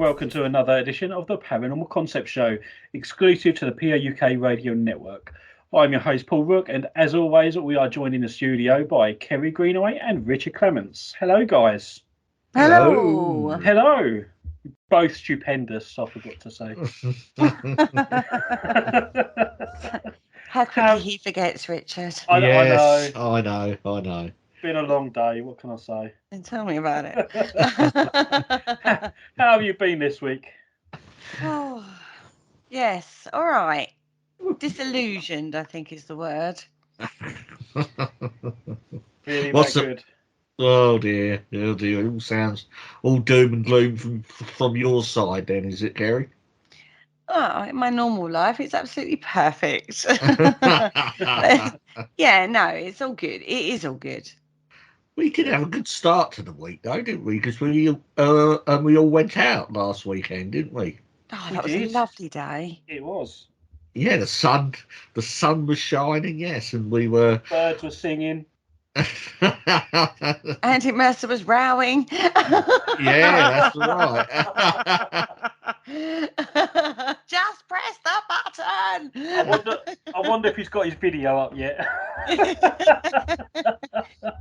welcome to another edition of the Paranormal Concept Show, exclusive to the POUK Radio Network. I'm your host, Paul Rook, and as always, we are joined in the studio by Kerry Greenaway and Richard Clements. Hello, guys. Hello. Hello. Both stupendous, I forgot to say. How quickly he forgets, Richard. I know. I know. Been a long day, what can I say? And tell me about it. How have you been this week? Oh, yes, all right. Disillusioned, I think is the word. Really What's that good? Oh dear. It all sounds all doom and gloom from your side then, is it, Kerry? Oh, in my normal life, it's absolutely perfect. Yeah, no, it's all good. It is all good. We did have a good start to the week, though, didn't we? Because we all went out last weekend, didn't we? Oh, that was a lovely day. It was. Yeah, the sun was shining, yes, and we were. Birds were singing. Auntie Mercer was rowing. Yeah, that's right. Just press the button. I wonder if he's got his video up yet.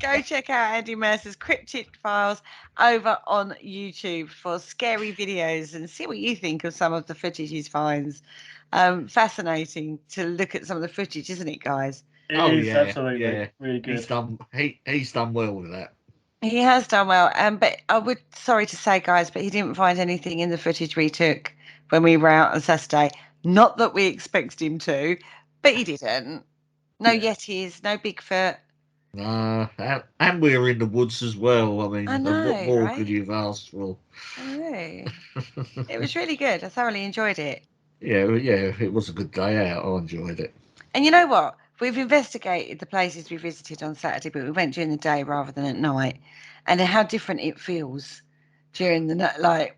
Go check out Andy Mercer's Cryptid Files over on YouTube for scary videos and see what you think of some of the footage he finds. Fascinating to look at some of the footage, isn't it, guys? It is, absolutely. Really good. He's done well with that. He has done well. But I would, sorry to say, guys, but he didn't find anything in the footage we took when we were out on Saturday. Not that we expected him to, but he didn't. No Yetis, no Bigfoot. And we were in the woods as well. I mean, what more could you have asked for? I know. It was really good. I thoroughly enjoyed it. Yeah, it was a good day out. I enjoyed it. And you know what? We've investigated the places we visited on Saturday, but we went during the day rather than at night. And how different it feels during the night. Like,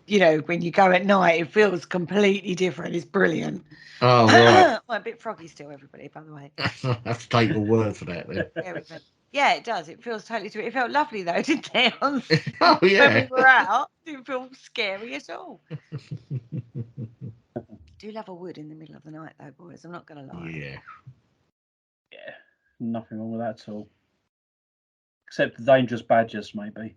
you know, when you go at night, it feels completely different. It's brilliant. Oh, right. Well, a bit froggy still, everybody, by the way. I have to take your word for that, then. Yeah, it does. It feels totally different. It felt lovely, though, didn't it? Oh, yeah. When we were out, it didn't feel scary at all. I do love a wood in the middle of the night, though, boys. I'm not going to lie. Yeah. Nothing wrong with that at all. Except the dangerous badgers, maybe.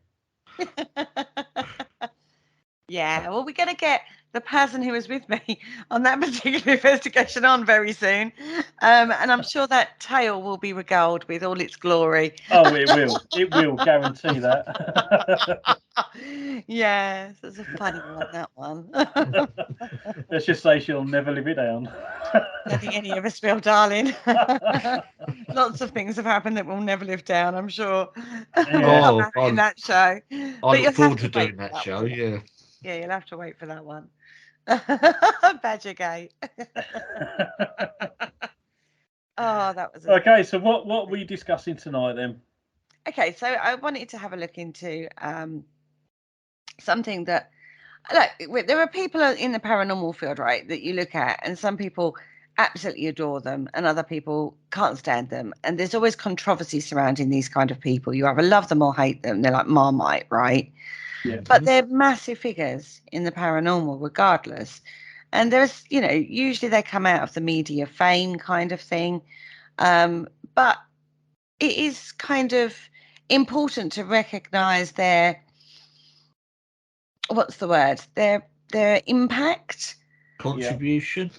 Yeah, well, we're going to get the person who was with me on that particular investigation on very soon. And I'm sure that tale will be regaled with all its glory. Oh, it will. It will, guarantee that. Yes, it's a funny one, that one. Let's just say she'll never live it down. I don't think any of us will, darling. Lots of things have happened that we'll never live down, I'm sure. Yeah. In that show. I look forward to doing that show, yeah. Yeah, you'll have to wait for that one. Badgergate. Oh, that was okay. So what are we discussing tonight then? Okay, so I wanted to have a look into something that, look, there are people in the paranormal field, right, that you look at, and some people absolutely adore them, and other people can't stand them. And there's always controversy surrounding these kind of people. You either love them or hate them. They're like Marmite, right? Yeah. But they're massive figures in the paranormal regardless. And there's, you know, usually they come out of the media fame kind of thing. But it is kind of important to recognize their, what's the word? Their impact. Contribution,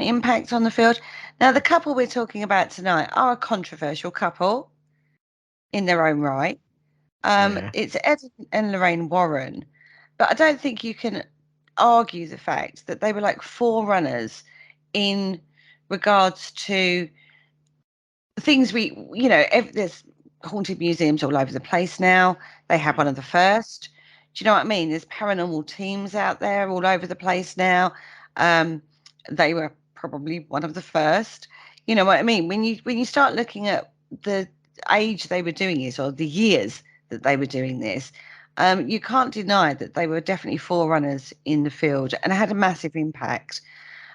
impact on the field. Now, the couple we're talking about tonight are a controversial couple in their own right. It's Ed and Lorraine Warren, but I don't think you can argue the fact that they were like forerunners in regards to things there's haunted museums all over the place now. They have one of the first. Do you know what I mean? There's paranormal teams out there all over the place now. They were probably one of the first. You know what I mean? When you start looking at the age they were doing it, or the years that they were doing this, you can't deny that they were definitely forerunners in the field and had a massive impact.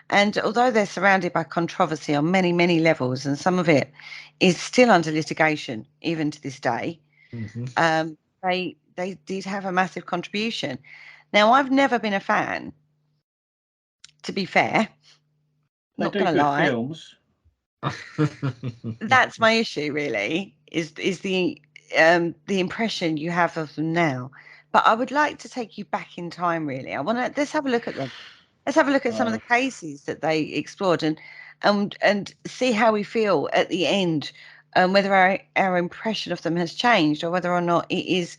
And although they're surrounded by controversy on many, many levels, and some of it is still under litigation even to this day, they did have a massive contribution. Now, I've never been a fan, to be fair. They Not do going to good lie. films. That's my issue, really, is the impression you have of them now. But I would like to take you back in time, really. Let's have a look at them. Let's have a look at some of the cases that they explored and see how we feel at the end, whether our impression of them has changed or whether or not it is,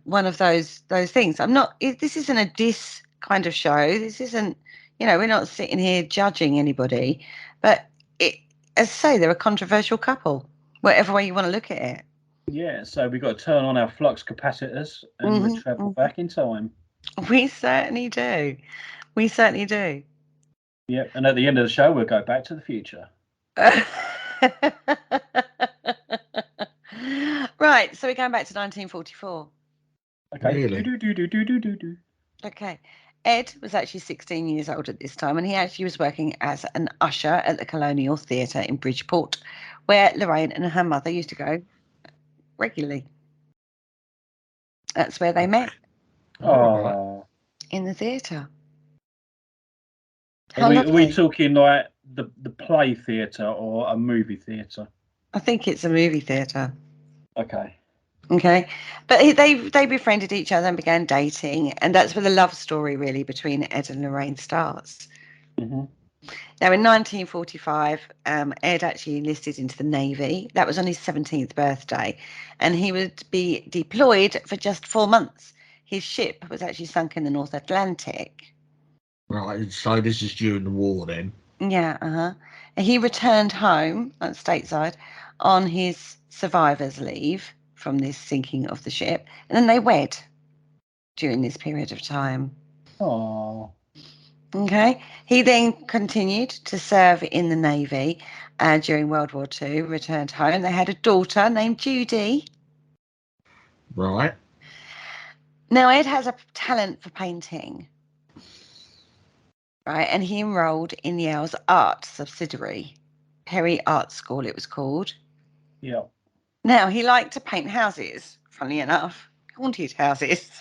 one of those things. This isn't a diss kind of show. This isn't, we're not sitting here judging anybody, but as I say, they're a controversial couple, whatever way you want to look at it. Yeah, so we've got to turn on our flux capacitors and we travel back in time. We certainly do. We certainly do. Yep, and at the end of the show, we'll go back to the future. Right, so we're going back to 1944. Okay. Really? Okay. Ed was actually 16 years old at this time, and he actually was working as an usher at the Colonial Theatre in Bridgeport, where Lorraine and her mother used to go regularly. That's where they met. Oh. In the theatre. Are we talking like the play theatre or a movie theatre? I think it's a movie theatre. Okay. Okay. But they befriended each other and began dating, and that's where the love story really between Ed and Lorraine starts. Mm-hmm. Now, in 1945, Ed actually enlisted into the Navy. That was on his 17th birthday, and he would be deployed for just 4 months. His ship was actually sunk in the North Atlantic. Right, so this is during the war then? Yeah, And he returned home, stateside, on his survivor's leave from this sinking of the ship, and then they wed during this period of time. Oh. Okay. He then continued to serve in the Navy during World War II, returned home. They had a daughter named Judy. Right. Now, Ed has a talent for painting, right? And he enrolled in Yale's art subsidiary, Perry Art School, it was called. Yeah. Now, he liked to paint houses, funnily enough, haunted houses.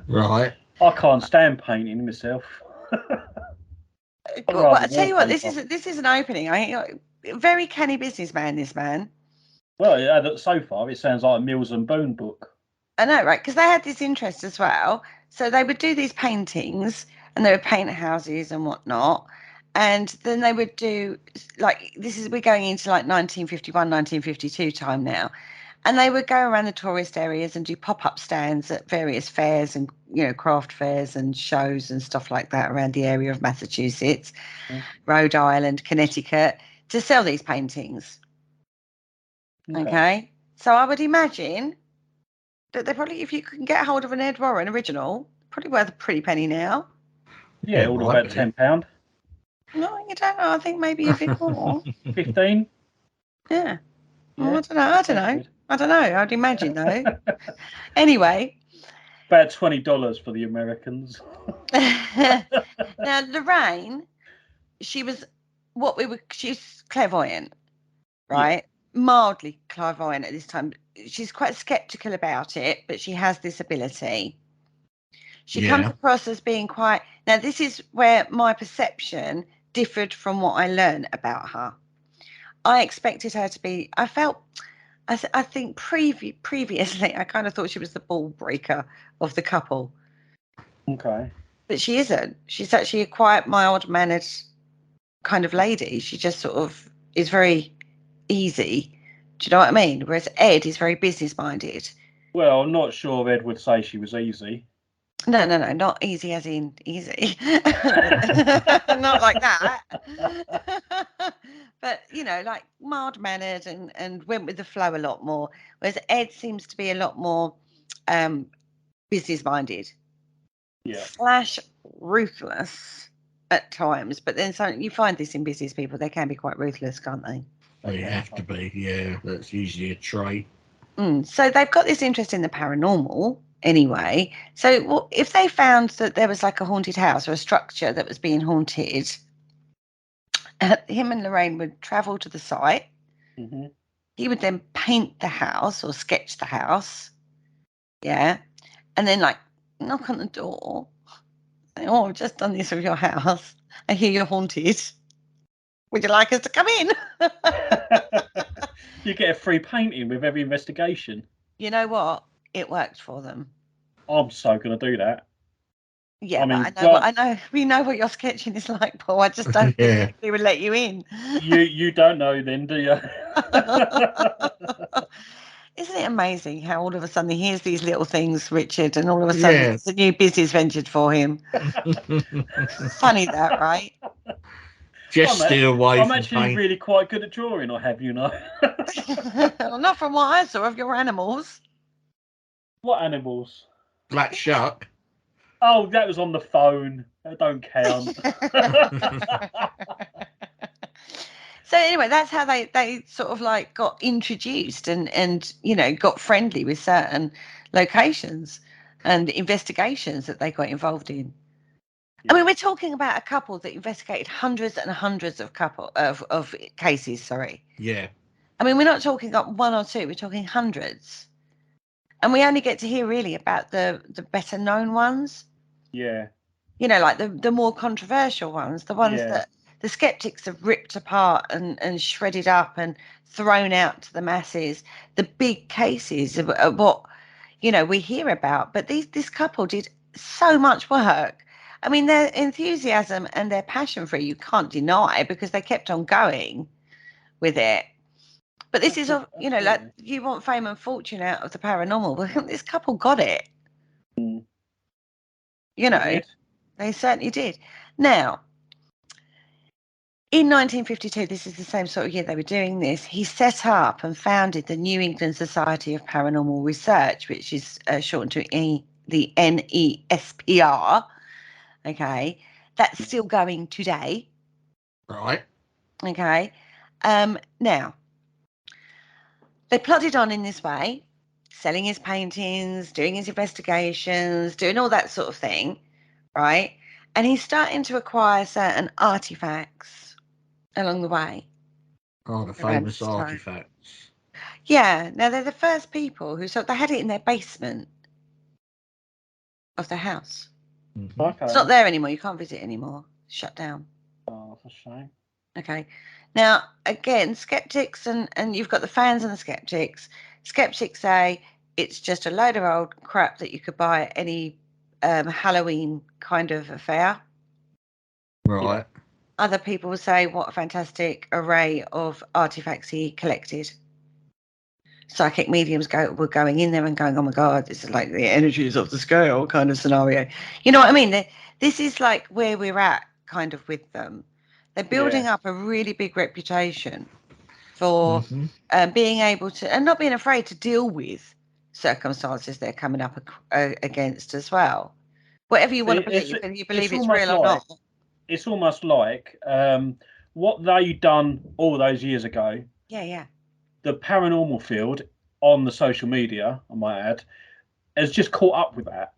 Right. I can't stand painting myself. Well, I tell you what, this is an opening. Very canny businessman, this man. Well, so far it sounds like a Mills and Boon book. I know, right? Because they had this interest as well. So they would do these paintings and they would paint houses and whatnot. And then they would do, like, we're going into like 1951, 1952 time now. And they would go around the tourist areas and do pop-up stands at various fairs and, craft fairs and shows and stuff like that around the area of Massachusetts, Rhode Island, Connecticut, to sell these paintings. Okay. So I would imagine that they probably, if you can get hold of an Ed Warren original, probably worth a pretty penny now. Yeah, all about £10. No, you don't know. I think maybe a bit more. 15. Yeah. Well, I don't know. I'd imagine though. Anyway. About $20 for the Americans. Now, Lorraine, she's clairvoyant, right? Yeah. Mildly clairvoyant at this time. She's quite skeptical about it, but she has this ability. She comes across as being quite... Now, this is where my perception differed from what I learned about her. I expected her to be... I think previously, I kind of thought she was the ball breaker of the couple. Okay. But she isn't. She's actually a quiet, mild-mannered kind of lady. She just sort of is very easy. Do you know what I mean? Whereas Ed is very business-minded. Well, I'm not sure Ed would say she was easy. No, not easy as in easy. Not like that. But, like mild-mannered and went with the flow a lot more. Whereas Ed seems to be a lot more business-minded. Yeah. / ruthless at times. But then you find this in business people. They can be quite ruthless, can't they? They have to be, yeah. That's usually a trait. So they've got this interest in the paranormal. Anyway, so if they found that there was like a haunted house or a structure that was being haunted, him and Lorraine would travel to the site. Mm-hmm. He would then paint the house or sketch the house. Yeah. And then like knock on the door. Say, oh, I've just done this with your house. I hear you're haunted. Would you like us to come in? You get a free painting with every investigation. You know what? It worked for them. I'm so going to do that. Yeah, I mean, but I know we know what your sketching is like, Paul. I just don't think they would let you in. You don't know then, do you? Isn't it amazing how all of a sudden he hears these little things, Richard, and all of a sudden it's a new business venture for him? Funny that, right? Just steer away I'm from actually pain. really quite good at drawing, or have you know? Well, not from what I saw of your animals. What animals? Black shark. Oh, that was on the phone. That don't count. So anyway, that's how they sort of like got introduced and you know got friendly with certain locations and investigations that they got involved in. I mean, we're talking about a couple that investigated hundreds and hundreds of cases. Sorry. Yeah. I mean, we're not talking up one or two. We're talking hundreds, and we only get to hear really about the better known ones. Yeah. You know, like the more controversial ones, the ones that the skeptics have ripped apart and shredded up and thrown out to the masses. The big cases of what you know we hear about, but this couple did so much work. I mean, their enthusiasm and their passion for it, you can't deny because they kept on going with it. But this is, you know, like you want fame and fortune out of the paranormal. Well, this couple got it. You know, they certainly did. Now, in 1952, this is the same sort of year they were doing this, he set up and founded the New England Society of Paranormal Research, which is shortened to the NESPR. Okay. That's still going today. Right. Okay. Now, they plodded on in this way, selling his paintings, doing his investigations, doing all that sort of thing, right? And he's starting to acquire certain artifacts along the way. Oh, the famous artifacts. Yeah. Now, they're the first people who they had it in their basement of the house. Mm-hmm. Okay. It's not there anymore. You can't visit anymore. Shut down. Oh, that's a shame. Okay. Now, again, skeptics and you've got the fans and the skeptics. Skeptics say it's just a load of old crap that you could buy at any Halloween kind of affair. Right. Yeah. Other people will say what a fantastic array of artifacts he collected. Psychic mediums were going in there and going, oh my God, this is like the energies of the scale kind of scenario. You know what I mean? This is like where we're at kind of with them. They're building up a really big reputation for being able to, and not being afraid to deal with circumstances they're coming up against as well. Whatever you want to believe, and you believe it's real or not. It's almost like what they done all those years ago. Yeah. The paranormal field on the social media, I might add, has just caught up with that.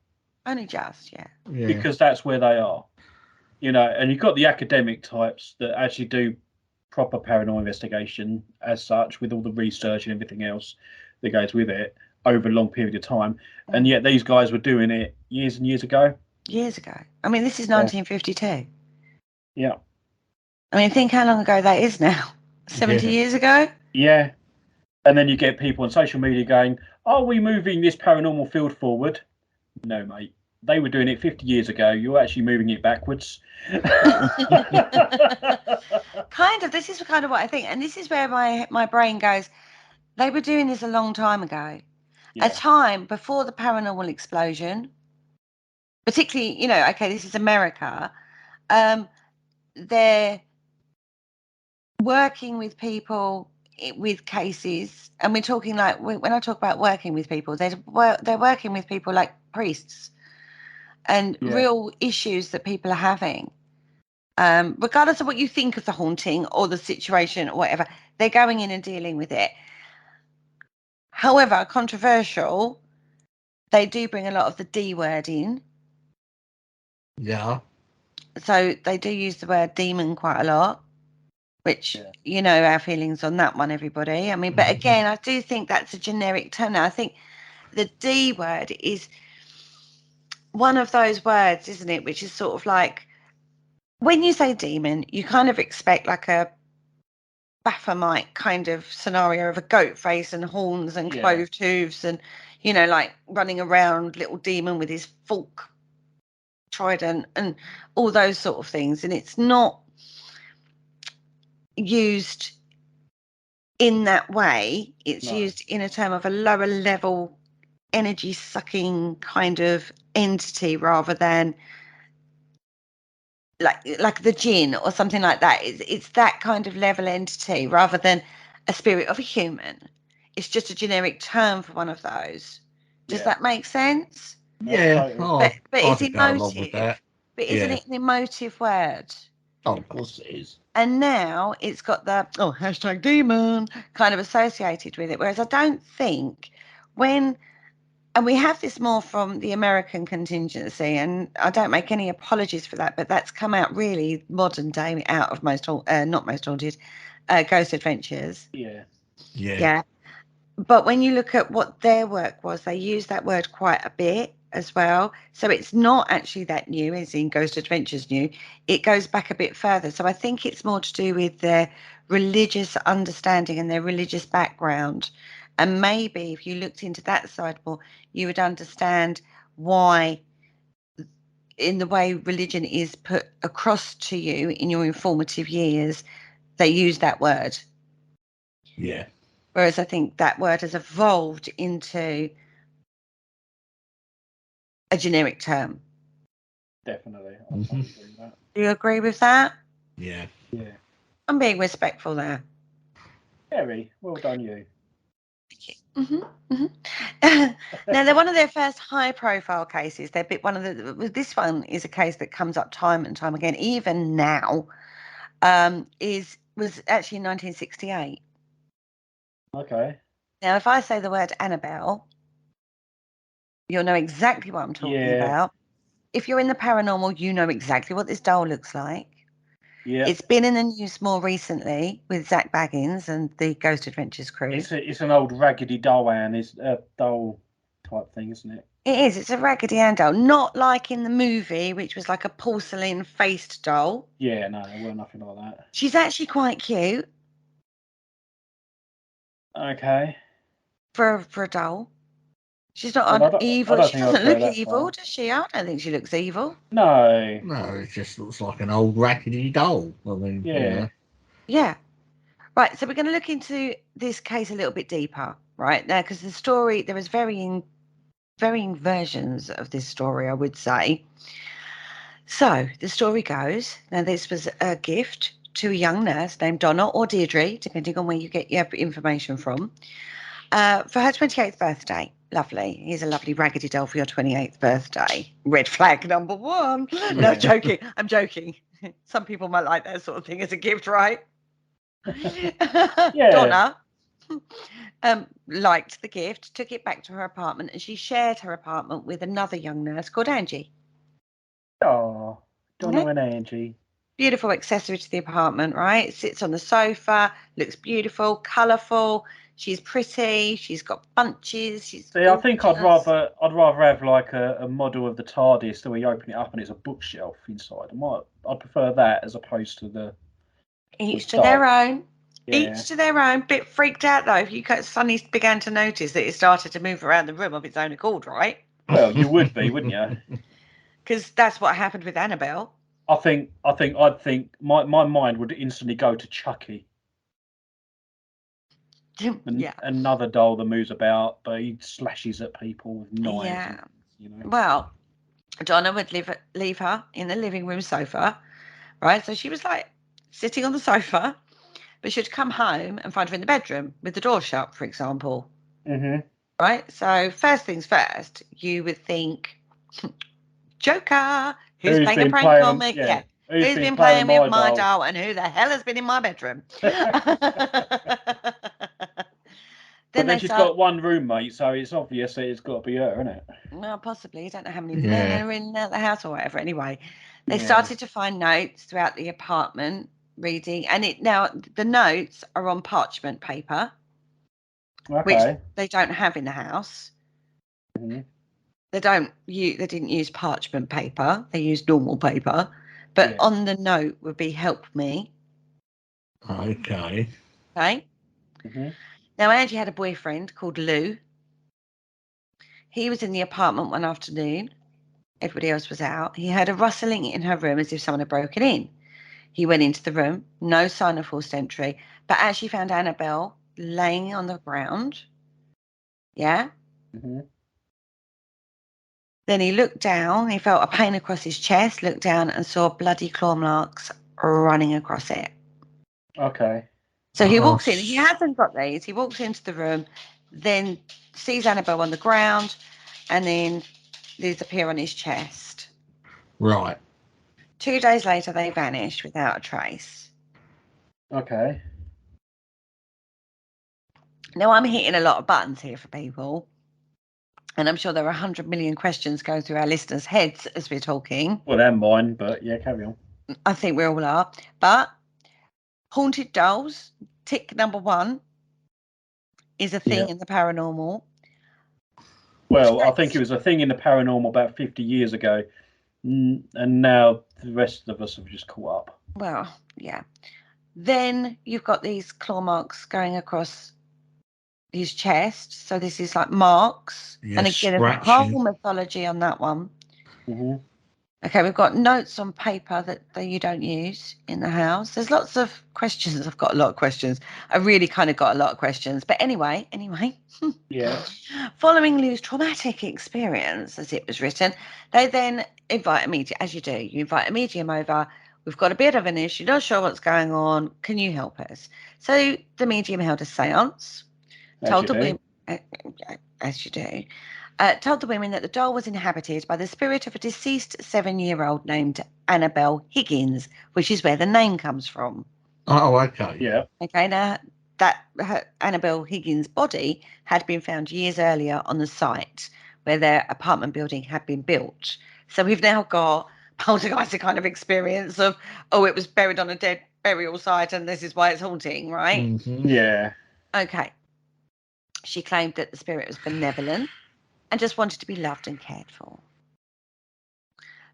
Only just, yeah. Because that's where they are. You know, and you've got the academic types that actually do proper paranormal investigation as such, with all the research and everything else that goes with it over a long period of time. And yet these guys were doing it years and years ago. Years ago. I mean, this is 1952. Yeah. I mean, think how long ago that is now. 70 years ago? Yeah. And then you get people on social media going, are we moving this paranormal field forward? No, mate. They were doing it 50 years ago. You're actually moving it backwards. Kind of. This is kind of what I think. And this is where my brain goes, they were doing this a long time ago. A time before the paranormal explosion. Particularly, you know, okay, this is America. They're working with people with cases. And we're talking like, when I talk about working with people, they're working with people like priests. And real issues that people are having, regardless of what you think of the haunting or the situation or whatever, they're going in and dealing with it. However, controversial, they do bring a lot of the D word in. Yeah. So they do use the word demon quite a lot, which, you know, our feelings on that one, everybody. I mean, but again, I do think that's a generic term now. I think the D word is one of those words, isn't it? Which is sort of like, when you say demon, you kind of expect like a Baphomet kind of scenario of a goat face and horns and clove hooves and, you know, like running around, little demon with his fork trident and all those sort of things. And it's not used in that way. It's used in a term of a lower level energy sucking kind of entity rather than like the jinn or something like that. It's that kind of level entity rather than a spirit of a human. It's just a generic term for one of those. Does that make sense? Yeah, but it's could go along with emotive. that. But isn't it an emotive word? Oh, of course it is. And now it's got the hashtag demon kind of associated with it. Whereas I don't think and we have this more from the American contingency, and I don't make any apologies for that, but that's come out really modern day out of not Most Haunted, Ghost Adventures. Yeah. But when you look at what their work was, they used that word quite a bit as well. So it's not actually that new, as in Ghost Adventures new. It goes back a bit further. So I think it's more to do with their religious understanding and their religious background. And maybe if you looked into that side more, you would understand why, in the way religion is put across to you in your informative years, they use that word. Yeah. Whereas I think that word has evolved into a generic term. Definitely. I totally agree with that. Do you agree with that? Yeah. Yeah. I'm being respectful there. Kerry, well done you. Now, they're one of their first high-profile cases. This one is a case that comes up time and time again, even now. Was actually in 1968. Okay. Now, if I say the word Annabelle, you'll know exactly what I'm talking about. If you're in the paranormal, you know exactly what this doll looks like. Yeah. It's been in the news more recently with Zach Baggins and the Ghost Adventures crew. It's an old raggedy doll, Anne. It's a doll type thing, isn't it? It is. It's a Raggedy Ann doll, not like in the movie, which was like a porcelain-faced doll. Yeah, no, it weren't nothing like that. She's actually quite cute. Okay. For a doll. She's not evil. She doesn't look evil, does she? I don't think she looks evil. No. No, it just looks like an old raggedy doll. I mean, yeah. Yeah. Right, so we're going to look into this case a little bit deeper, right? Now, because the story, there is varying versions of this story, I would say. So the story goes, now this was a gift to a young nurse named Donna or Deirdre, depending on where you get your information from, for her 28th birthday. Lovely. Here's a lovely raggedy doll for your 28th birthday. Red flag number one. No, joking. I'm joking. Some people might like that sort of thing as a gift, right? Donna liked the gift, took it back to her apartment, and she shared her apartment with another young nurse called Angie. Oh, Donna and Angie. Beautiful accessory to the apartment, right? Sits on the sofa, looks beautiful, colourful. She's pretty. She's got bunches. She's See, I think I'd rather have like a model of the TARDIS where you open it up and it's a bookshelf inside. I'd prefer that as opposed to the. Each to their own. Yeah. Each to their own. Bit freaked out though if you suddenly began to notice that it started to move around the room of its own accord, right? Well, you would be, wouldn't you? Because that's what happened with Annabelle. I'd think my mind would instantly go to Chucky. Yeah. Another doll that moves about, but he slashes at people with knives. Yeah. And, Well, Donna would leave her in the living room sofa, right? So she was like sitting on the sofa, but she'd come home and find her in the bedroom with the door shut, for example. Mm-hmm. Right? So first things first, you would think, Joker, who's playing a prank on me? Yeah. Who's been playing with my doll and who the hell has been in my bedroom? Then she's got one roommate, so it's obvious that it's got to be her, isn't it? Well, possibly. You don't know how many men are in the house or whatever. Anyway, they started to find notes throughout the apartment, reading, and now the notes are on parchment paper, which they don't have in the house. Mm-hmm. They didn't use parchment paper. They used normal paper. But on the note would be "help me." Okay. Okay. Mm-hmm. Now Angie had a boyfriend called Lou. He was in the apartment one afternoon. Everybody else was out. He heard a rustling in her room as if someone had broken in. He went into the room, no sign of forced entry, but actually found Annabelle laying on the ground. Yeah. Mm-hmm. Then he looked down. He felt a pain across his chest, looked down and saw bloody claw marks running across it. Okay. So he walks in. He hasn't got these. He walks into the room, then sees Annabelle on the ground, and then these appear on his chest. Right. 2 days later, they vanished without a trace. Okay. Now, I'm hitting a lot of buttons here for people. And I'm sure there are 100 million questions going through our listeners' heads as we're talking. Well, they're mine, but yeah, carry on. I think we all are. But haunted dolls, tick number 1, is a thing in the paranormal. Well, I think it was a thing in the paranormal about 50 years ago. And now the rest of us have just caught up. Well, yeah. Then you've got these claw marks going across his chest. So this is like marks. Yes, and again, there's a whole mythology on that one. Mm-hmm. Okay, we've got notes on paper that you don't use in the house. There's lots of questions. I've got a lot of questions. I really kind of got a lot of questions. But anyway. Yeah. Following Lou's traumatic experience, as it was written, they then invite a medium, as you do. You invite a medium over. We've got a bit of an issue. Not sure what's going on. Can you help us? So the medium held a seance. Told the women, as you do, told the women that the doll was inhabited by the spirit of a deceased 7-year-old named Annabelle Higgins, which is where the name comes from. Oh, okay. Yeah. Okay, now that Annabelle Higgins' body had been found years earlier on the site where their apartment building had been built. So we've now got poltergeist kind of experience of, it was buried on a dead burial site and this is why it's haunting, right? Mm-hmm. Yeah. Okay. She claimed that the spirit was benevolent and just wanted to be loved and cared for.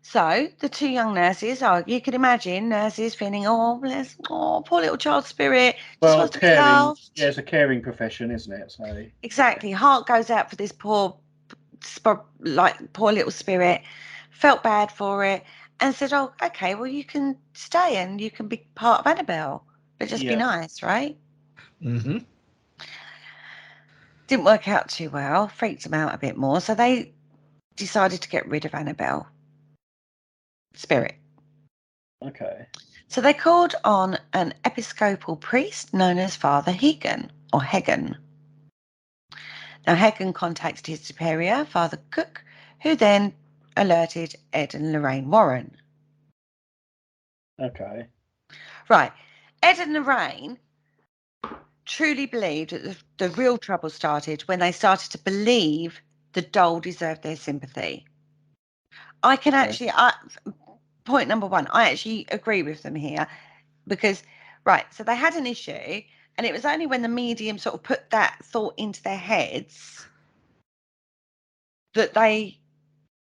So the 2 young nurses, you can imagine nurses feeling, poor little child spirit, just wants to be loved. Yeah, it's a caring profession, isn't it? So exactly, heart goes out for this poor little spirit. Felt bad for it and said, "Oh, okay, well you can stay and you can be part of Annabelle, but just be nice, right?" Mm-hmm. Didn't work out too well. Freaked them out a bit more, so they decided to get rid of Annabelle spirit. Okay. So they called on an Episcopal priest known as Father Hagen, or Hagen. Now Hagen contacted his superior, Father Cook, who then alerted Ed and Lorraine Warren. Okay. Right. Ed and Lorraine truly believed that the real trouble started when they started to believe the doll deserved their sympathy. I can actually, point number 1, I actually agree with them here because, so they had an issue and it was only when the medium sort of put that thought into their heads that they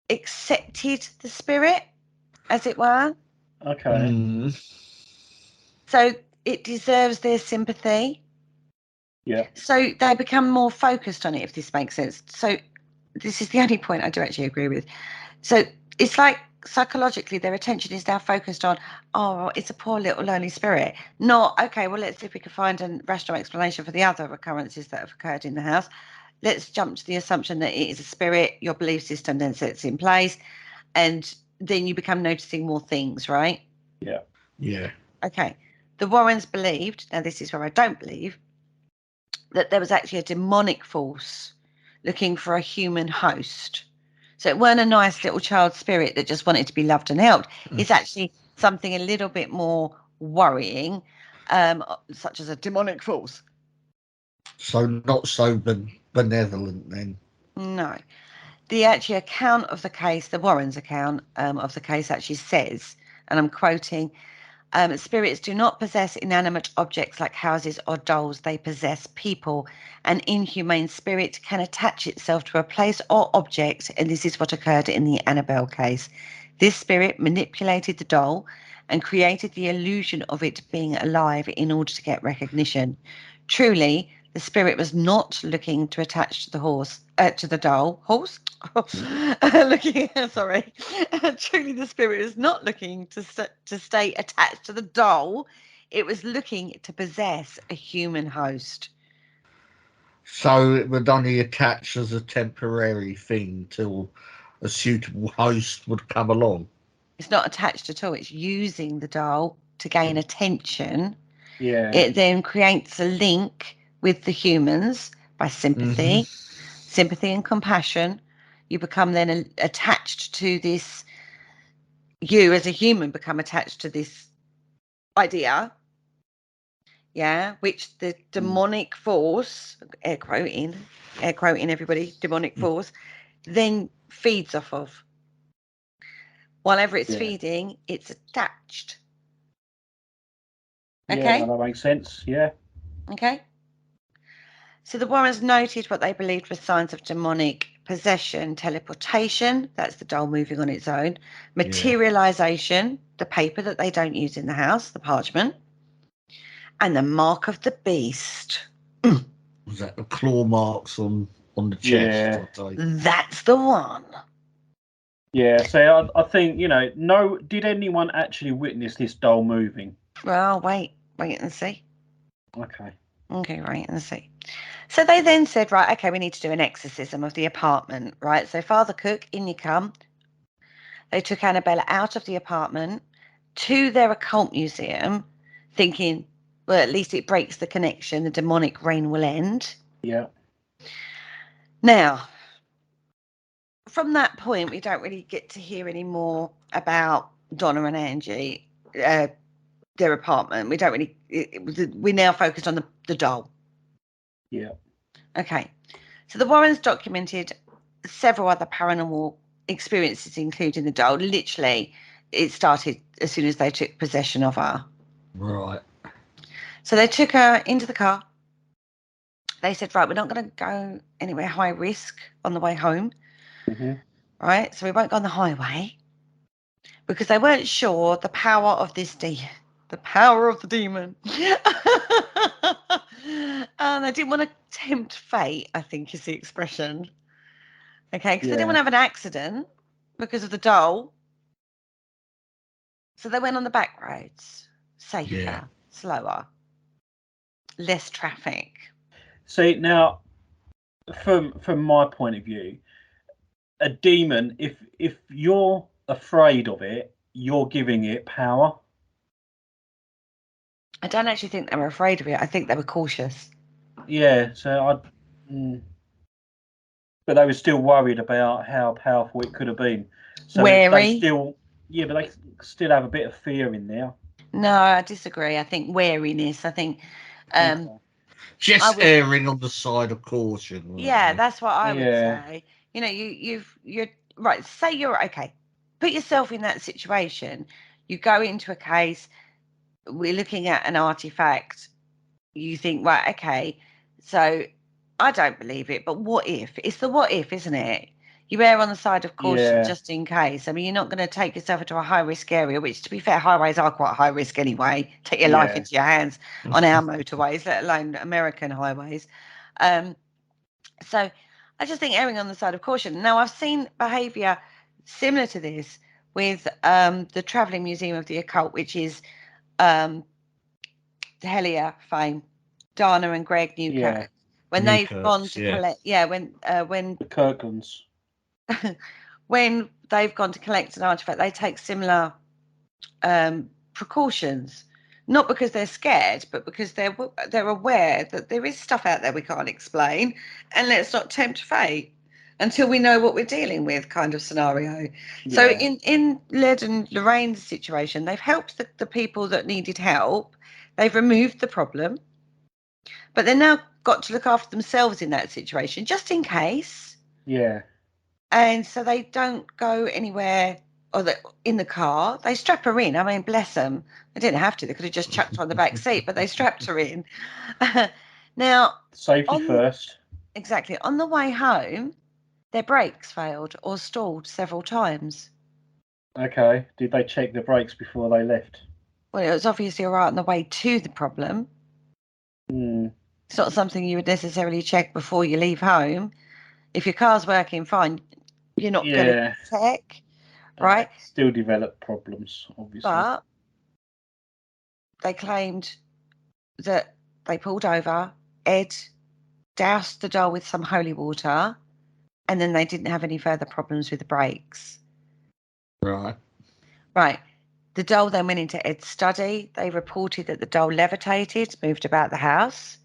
accepted the spirit, as it were. Okay. Mm. So it deserves their sympathy. Yeah. So they become more focused on it, if this makes sense. So this is the only point I do actually agree with. So it's like psychologically their attention is now focused on, it's a poor little lonely spirit. Not, okay, well, let's see if we can find a rational explanation for the other occurrences that have occurred in the house. Let's jump to the assumption that it is a spirit. Your belief system then sets in place and then you become noticing more things, right? Yeah. Yeah. Okay. The Warrens believed, now this is where I don't believe, that there was actually a demonic force looking for a human host. So it weren't a nice little child spirit that just wanted to be loved and helped. It's actually something a little bit more worrying, such as a demonic force. So not so benevolent then. No. The actual account of the case, the Warrens' account of the case actually says, and I'm quoting, Spirits do not possess inanimate objects like houses or dolls. They possess people. An inhumane spirit can attach itself to a place or object, and this is what occurred in the Annabelle case. This spirit manipulated the doll and created the illusion of it being alive in order to get recognition. Truly, the spirit was not looking to attach to the doll. Sorry. Truly, the spirit was not looking to stay attached to the doll. It was looking to possess a human host. So it would only attach as a temporary thing till a suitable host would come along. It's not attached at all. It's using the doll to gain attention. Yeah. It then creates a link with the humans by sympathy, sympathy and compassion. You become then attached to this. You as a human become attached to this idea. Yeah, which the demonic force, air quoting everybody, demonic force, then feeds off of. Whenever it's feeding, it's attached. Okay? Yeah, that makes sense. Yeah. Okay. So the Warrens noted what they believed were signs of demonic possession, teleportation, that's the doll moving on its own, materialization, the paper that they don't use in the house, the parchment, and the mark of the beast. Was that the claw marks on the chest? Yeah. That's the one. Yeah, so I think, did anyone actually witness this doll moving? Well, wait and see. Okay, wait and see. So they then said, right, okay, we need to do an exorcism of the apartment, right? So Father Cook, in you come. They took Annabella out of the apartment to their occult museum, thinking, well, at least it breaks the connection. The demonic reign will end. Yeah. Now, from that point, we don't really get to hear any more about Donna and Angie, their apartment. We don't really. We now focused on the doll. Yeah. Okay. So the Warrens documented several other paranormal experiences, including the doll. Literally, it started as soon as they took possession of her. Right. So they took her into the car. They said, right, we're not going to go anywhere high risk on the way home. Mm-hmm. Right? So we won't go on the highway because they weren't sure the power of this the power of the demon. And they didn't want to tempt fate, I think is the expression. Okay, because they didn't want to have an accident because of the doll. So they went on the back roads, safer, slower, less traffic. See, now, from my point of view, a demon, if you're afraid of it, you're giving it power. I don't actually think they were afraid of it. I think they were cautious. Yeah, so but they were still worried about how powerful it could have been. So Wary. but they still have a bit of fear in there. No, I disagree. I think wariness. I think just erring on the side of caution. Yeah, that's what I would say. You know, you're right. Say you're okay. Put yourself in that situation. You go into a case. We're looking at an artifact. You think, right, okay. So I don't believe it, but what if? It's the what if, isn't it? You err on the side of caution just in case. I mean, you're not going to take yourself into a high risk area, which, to be fair, highways are quite high risk anyway. Take your life into your hands on our motorways, let alone American highways. So I just think erring on the side of caution. Now, I've seen behaviour similar to this with the Travelling Museum of the Occult, which is Hellier fame, Dana and Greg Newkirk. When they've gone to collect, when the Kirklands. When they've gone to collect an artifact, they take similar precautions, not because they're scared, but because they're aware that there is stuff out there we can't explain, and let's not tempt fate until we know what we're dealing with, kind of scenario. So in Ed and Lorraine's situation, they've helped the people that needed help. They've removed the problem, but they're now got to look after themselves in that situation, just in case. Yeah. And so they don't go anywhere or in the car. They strap her in. I mean, bless them. They didn't have to. They could have just chucked her on the back seat, but they strapped her in. Now, Safety first. Exactly. On the way home, their brakes failed or stalled several times. Okay. Did they check the brakes before they left? Well, it was obviously all right on the way to the problem. It's not something you would necessarily check before you leave home. If your car's working fine, you're not going to check, right? Still develop problems, obviously. But they claimed that they pulled over, Ed doused the doll with some holy water, and then they didn't have any further problems with the brakes. Right. Right. The doll then went into Ed's study. They reported that the doll levitated, moved about the house,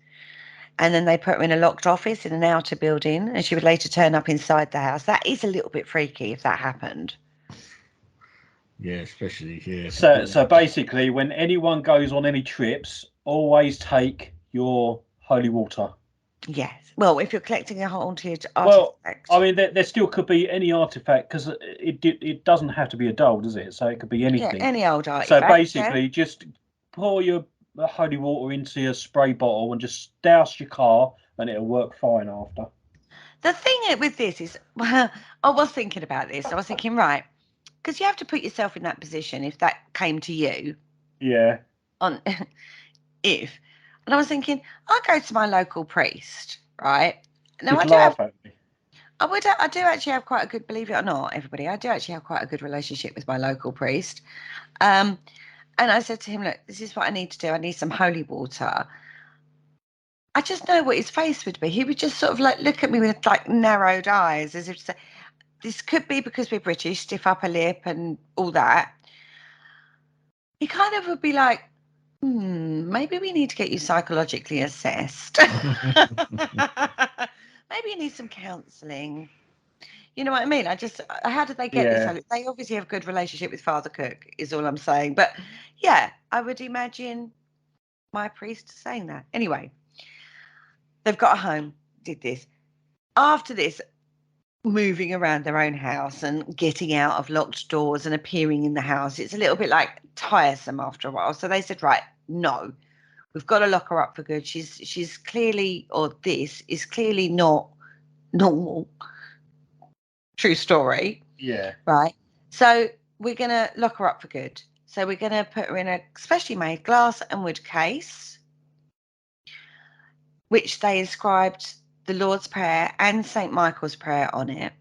and then they put her in a locked office in an outer building, and she would later turn up inside the house. That is a little bit freaky if that happened. Yeah, especially here. So basically, when anyone goes on any trips, always take your holy water. Yes. Well, if you're collecting a haunted artifact. Well, I mean, there still could be any artifact, because it doesn't have to be a doll, does it? So it could be anything. Yeah, any old artifact. So basically, just pour your holy water into your spray bottle and just douse your car, and it'll work fine after. The thing with this is, I was thinking about this. I was thinking, right, because you have to put yourself in that position if that came to you. Yeah. And I was thinking, I'll go to my local priest, right? Now Just laugh at me. I do actually have quite a good, believe it or not, everybody, I do actually have quite a good relationship with my local priest. And I said to him, look, this is what I need to do. I need some holy water. I just know what his face would be. He would just sort of like look at me with like narrowed eyes, as if to say, this could be because we're British, stiff upper lip and all that. He kind of would be like, maybe we need to get you psychologically assessed. Maybe you need some counselling. You know what I mean? How did they get this? They obviously have a good relationship with Father Cook, is all I'm saying. But yeah, I would imagine my priest saying that. Anyway, they've got a home, did this. After this, moving around their own house and getting out of locked doors and appearing in the house, it's a little bit like tiresome after a while. So they said, right, no, we've got to lock her up for good. She's clearly, or this is clearly not normal. True story. Yeah. Right. So we're going to lock her up for good. So we're going to put her in a specially made glass and wood case, which they inscribed the Lord's Prayer and St. Michael's Prayer on it.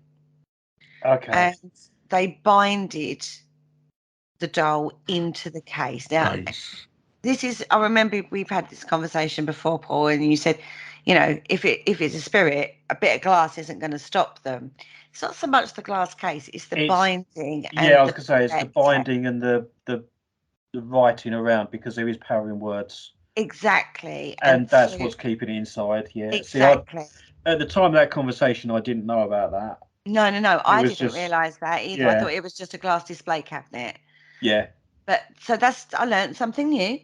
Okay. And they binded the doll into the case. Now, this is, I remember we've had this conversation before, Paul, and you said, you know, if it's a spirit, a bit of glass isn't going to stop them. It's not so much the glass case, it's the binding. Yeah, I was going to say, it's the binding and the writing around, because there is power in words. Exactly. And that's what's keeping it inside, yeah. Exactly. See, at the time of that conversation, I didn't know about that. No. I didn't realise that either. I thought it was just a glass display cabinet. Yeah. But so I learned something new.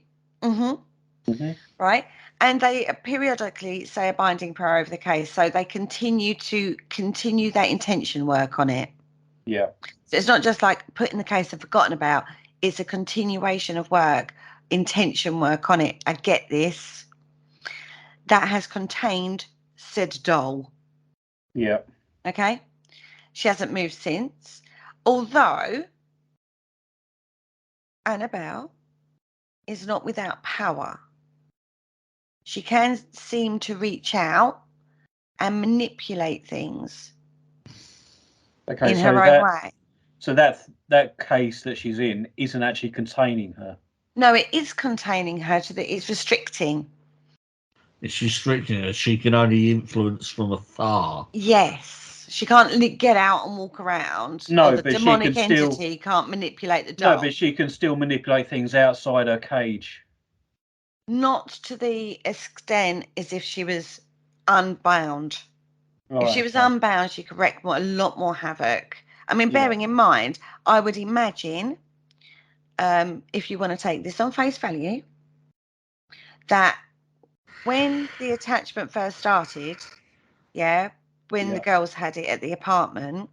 Right. And they periodically say a binding prayer over the case. So they continue that intention work on it. Yeah. So it's not just like putting the case and forgotten about. It's a continuation of work, intention work on it. I get this. That has contained said doll. Yeah. Okay. She hasn't moved since. Although Annabelle is not without power. She can seem to reach out and manipulate things in her own way. So that case that she's in isn't actually containing her. No, it is containing her. It's restricting. It's restricting her. She can only influence from afar. Yes. She can't get out and walk around. No, the but demonic entity can't manipulate the doll. No, but she can still manipulate things outside her cage. Not to the extent as if she was unbound. Right, if she was unbound, she could wreak a lot more havoc. I mean, bearing in mind, I would imagine, if you want to take this on face value, that when the attachment first started, when the girls had it at the apartment,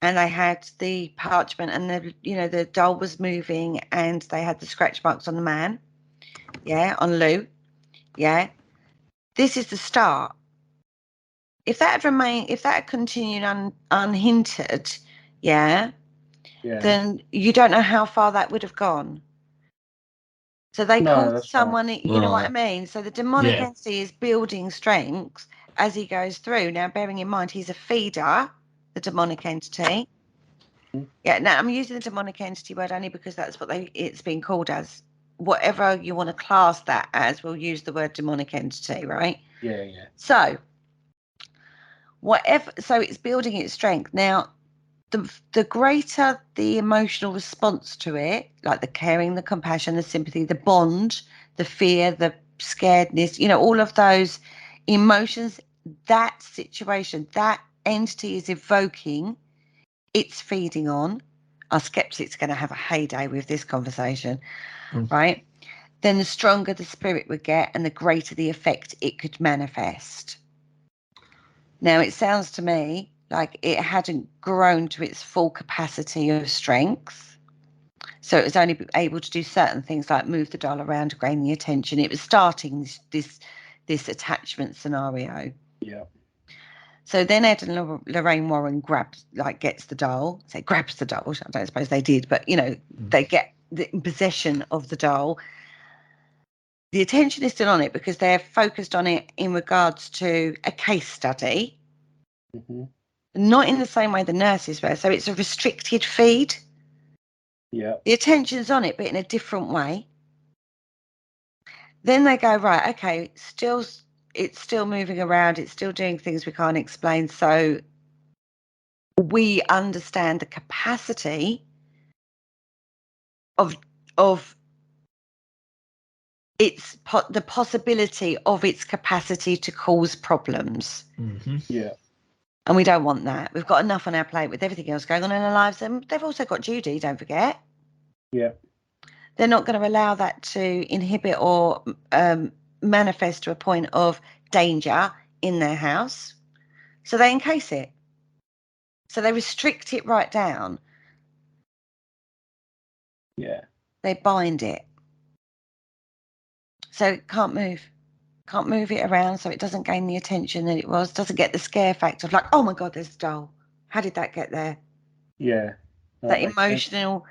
and they had the parchment, and the doll was moving, and they had the scratch marks on the man, on Lou, this is the start. If that had continued unhindered, then you don't know how far that would have gone. So they called someone, right. You know what I mean? So the demonic entity is building strength as he goes through. Now, bearing in mind, he's a feeder, the demonic entity. Yeah, now I'm using the demonic entity word only because that's what it's been called as. Whatever you want to class that as, we'll use the word demonic entity, right? Yeah, yeah. So it's building its strength. Now, the greater the emotional response to it, like the caring, the compassion, the sympathy, the bond, the fear, the scaredness, all of those emotions, that situation, that entity is evoking, it's feeding on. Our skeptic's going to have a heyday with this conversation, right? Then the stronger the spirit would get and the greater the effect it could manifest. Now, it sounds to me like it hadn't grown to its full capacity of strength. So it was only able to do certain things like move the doll around to gain the attention. It was starting this attachment scenario. Yeah. So then Ed and Lorraine Warren grabs the doll. I don't suppose they did, but they get the possession of the doll. The attention is still on it because they're focused on it in regards to a case study. Mm-hmm. Not in the same way the nurses were. So it's a restricted feed. Yeah. The attention's on it, but in a different way. Then they go, right, okay, it's still moving around. It's still doing things we can't explain. So we understand the capacity of the possibility of its capacity to cause problems. Mm-hmm. Yeah. And we don't want that. We've got enough on our plate with everything else going on in our lives. And they've also got Judy, don't forget. Yeah. They're not going to allow that to inhibit or manifest to a point of danger in their house. So they encase it. So they restrict it right down. Yeah. They bind it. So it can't move. Can't move it around so it doesn't gain the attention that it was. Doesn't get the scare factor of like, oh my God, there's a doll. How did that get there? Yeah. That emotional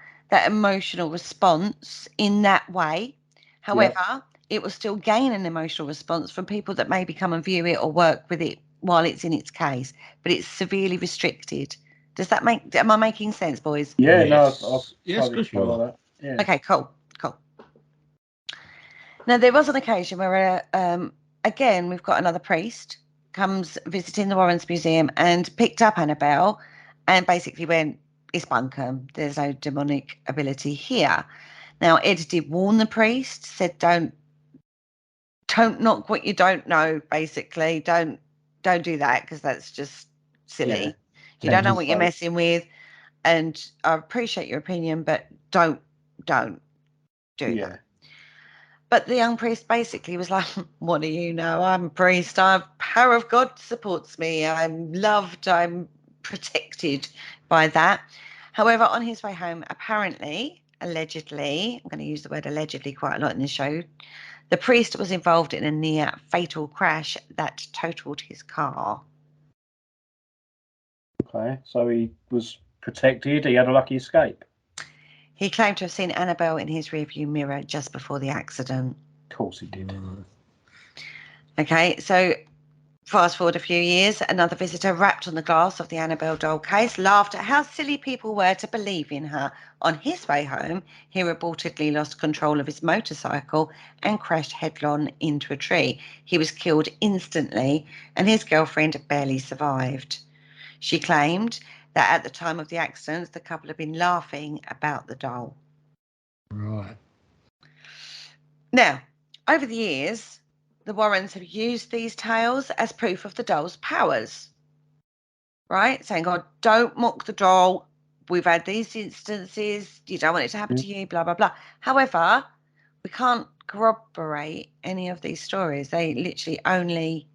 response in that way. However, it will still gain an emotional response from people that maybe come and view it or work with it while it's in its case, but it's severely restricted. Am I making sense, boys? Yeah, Yes. no, Yes, I'll good you follow are. that. Yeah. Okay, cool. Now, there was an occasion where, again, we've got another priest comes visiting the Warrens Museum and picked up Annabelle and basically went, it's bunkum. There's no demonic ability here. Now, Ed did warn the priest, said, don't knock what you don't know, basically. Don't do that because that's just silly. Yeah. You don't know what you're messing with. And I appreciate your opinion, but don't do that. But the young priest basically was like, what do you know? I'm a priest. Power of God supports me. I'm loved. I'm protected by that. However, on his way home, apparently, allegedly, I'm going to use the word allegedly quite a lot in this show, the priest was involved in a near fatal crash that totaled his car. Okay, so he was protected. He had a lucky escape. He claimed to have seen Annabelle in his rearview mirror just before the accident. Of course he did. Okay, so fast forward a few years, another visitor rapped on the glass of the Annabelle doll case, laughed at how silly people were to believe in her. On his way home, he reportedly lost control of his motorcycle and crashed headlong into a tree. He was killed instantly, and his girlfriend barely survived. She claimed that at the time of the accident, the couple had been laughing about the doll. Right. Now, over the years, the Warrens have used these tales as proof of the doll's powers. Right? Saying, God, don't mock the doll. We've had these instances. You don't want it to happen to you, blah, blah, blah. However, we can't corroborate any of these stories. They literally only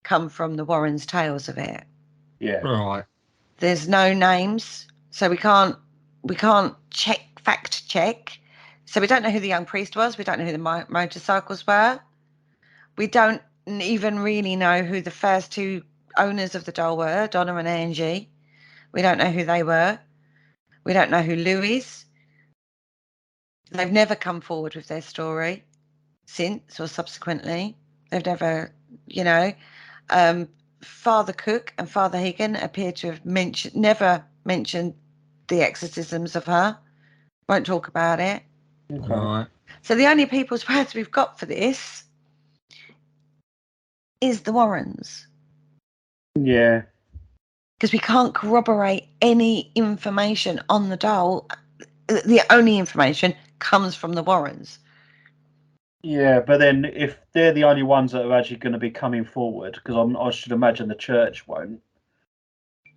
come from the Warrens' tales of it. Yeah. Right. There's no names, so we can't fact check. So we don't know who the young priest was. We don't know who the motorcycles were. We don't even really know who the first two owners of the doll were, Donna and Angie. We don't know who they were. We don't know who Lou is. They've never come forward with their story since or subsequently. They've never, Father Cook and Father Hagen appear to have never mentioned the exorcisms of her. Won't talk about it. Okay. Right. So the only people's words we've got for this is the Warrens. Yeah. Because we can't corroborate any information on the doll. The only information comes from the Warrens. Yeah, but then if they're the only ones that are actually going to be coming forward, because I should imagine the church won't,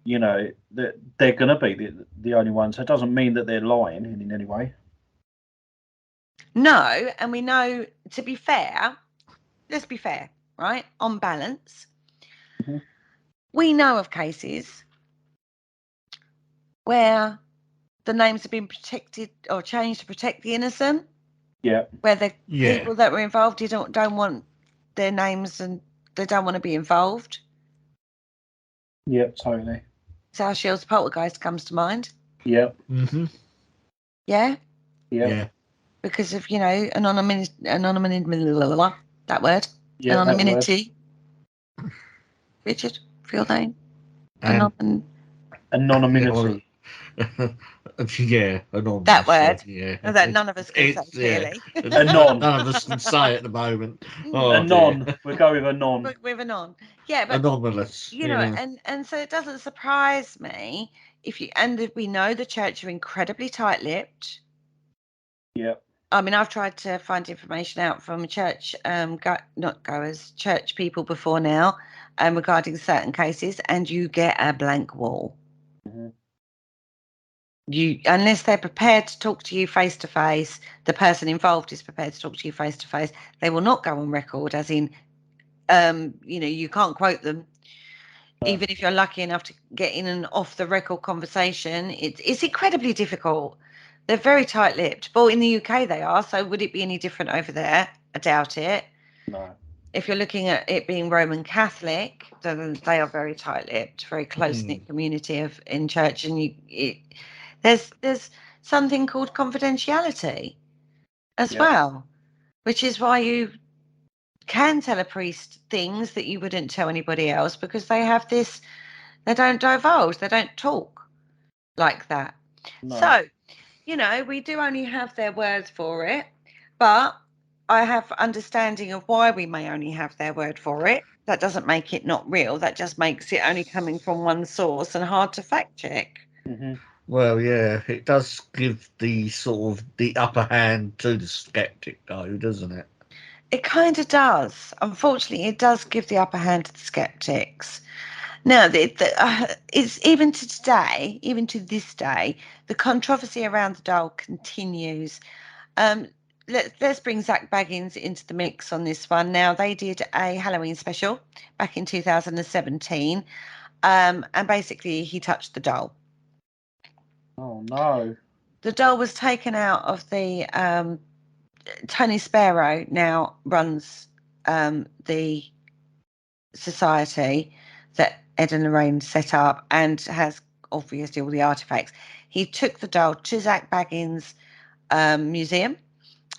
that they're going to be the only ones. It doesn't mean that they're lying in any way. No, and we know, to be fair, let's be fair, right? On balance, we know of cases where the names have been protected or changed to protect the innocent. Yeah. Where the people that were involved don't want their names and they don't want to be involved. Yep, totally. Sal Shields' Poltergeist comes to mind. Yep. Mm-hmm. Yeah? Yeah. Because of, anonymity, that word. Yeah, anonymity. Richard, real name? Anonymity. Yeah, anonymous. That word. Yeah. That none of us can say clearly. Anon. None of us can say at the moment. Anon. We'll go with anon. With anon. Yeah, but anonymous. And so it doesn't surprise me and we know the church are incredibly tight-lipped. Yeah. I mean, I've tried to find information out from church, church people before now, regarding certain cases, and you get a blank wall. Mm-hmm. Unless they're prepared to talk to you face to face, the person involved is prepared to talk to you face to face, they will not go on record, as in, you can't quote them. Even if you're lucky enough to get in an off the record conversation, it's incredibly difficult. They're very tight-lipped. Well, in the UK they are, so would it be any different over there? I doubt it. No. If you're looking at it being Roman Catholic, then they are very tight-lipped, very close-knit community in church, and there's something called confidentiality as well, which is why you can tell a priest things that you wouldn't tell anybody else, because they have this, they don't divulge, they don't talk like that. No. So, we do only have their words for it, but I have understanding of why we may only have their word for it. That doesn't make it not real. That just makes it only coming from one source and hard to fact check. Mm-hmm. Well, yeah, it does give the sort of the upper hand to the skeptic, though, doesn't it? It kind of does. Unfortunately, it does give the upper hand to the skeptics. Now, it's even to this day, the controversy around the doll continues. Let's bring Zach Baggins into the mix on this one. Now, they did a Halloween special back in 2017, and basically he touched the doll. Oh, no. The doll was taken out of the Tony Sparrow now runs the society that Ed and Lorraine set up and has obviously all the artifacts. He took the doll to Zach Baggins' museum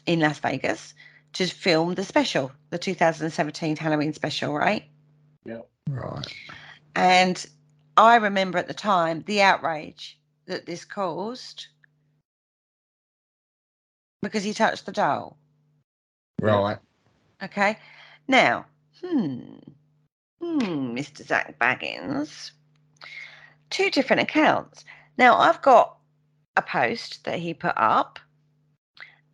in Las Vegas to film the special, the 2017 Halloween special, right? Yeah. Right. And I remember at the time the outrage that this caused because he touched the doll. Right. Okay. Now, Mr. Zach Baggins, two different accounts. Now, I've got a post that he put up,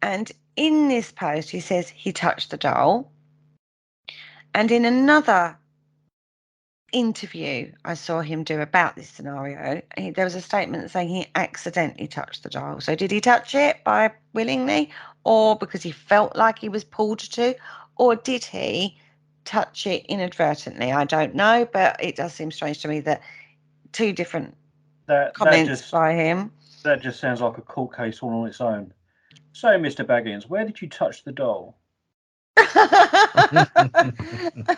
and in this post, he says he touched the doll. And in another interview I saw him do about this scenario, there was a statement saying he accidentally touched the doll. So did he touch it by willingly, or because he felt like he was pulled to, or did he touch it inadvertently? I don't know, but it does seem strange to me that two different comments by him. That just sounds like a court case all on its own. So, Mr. Baggins, where did you touch the doll?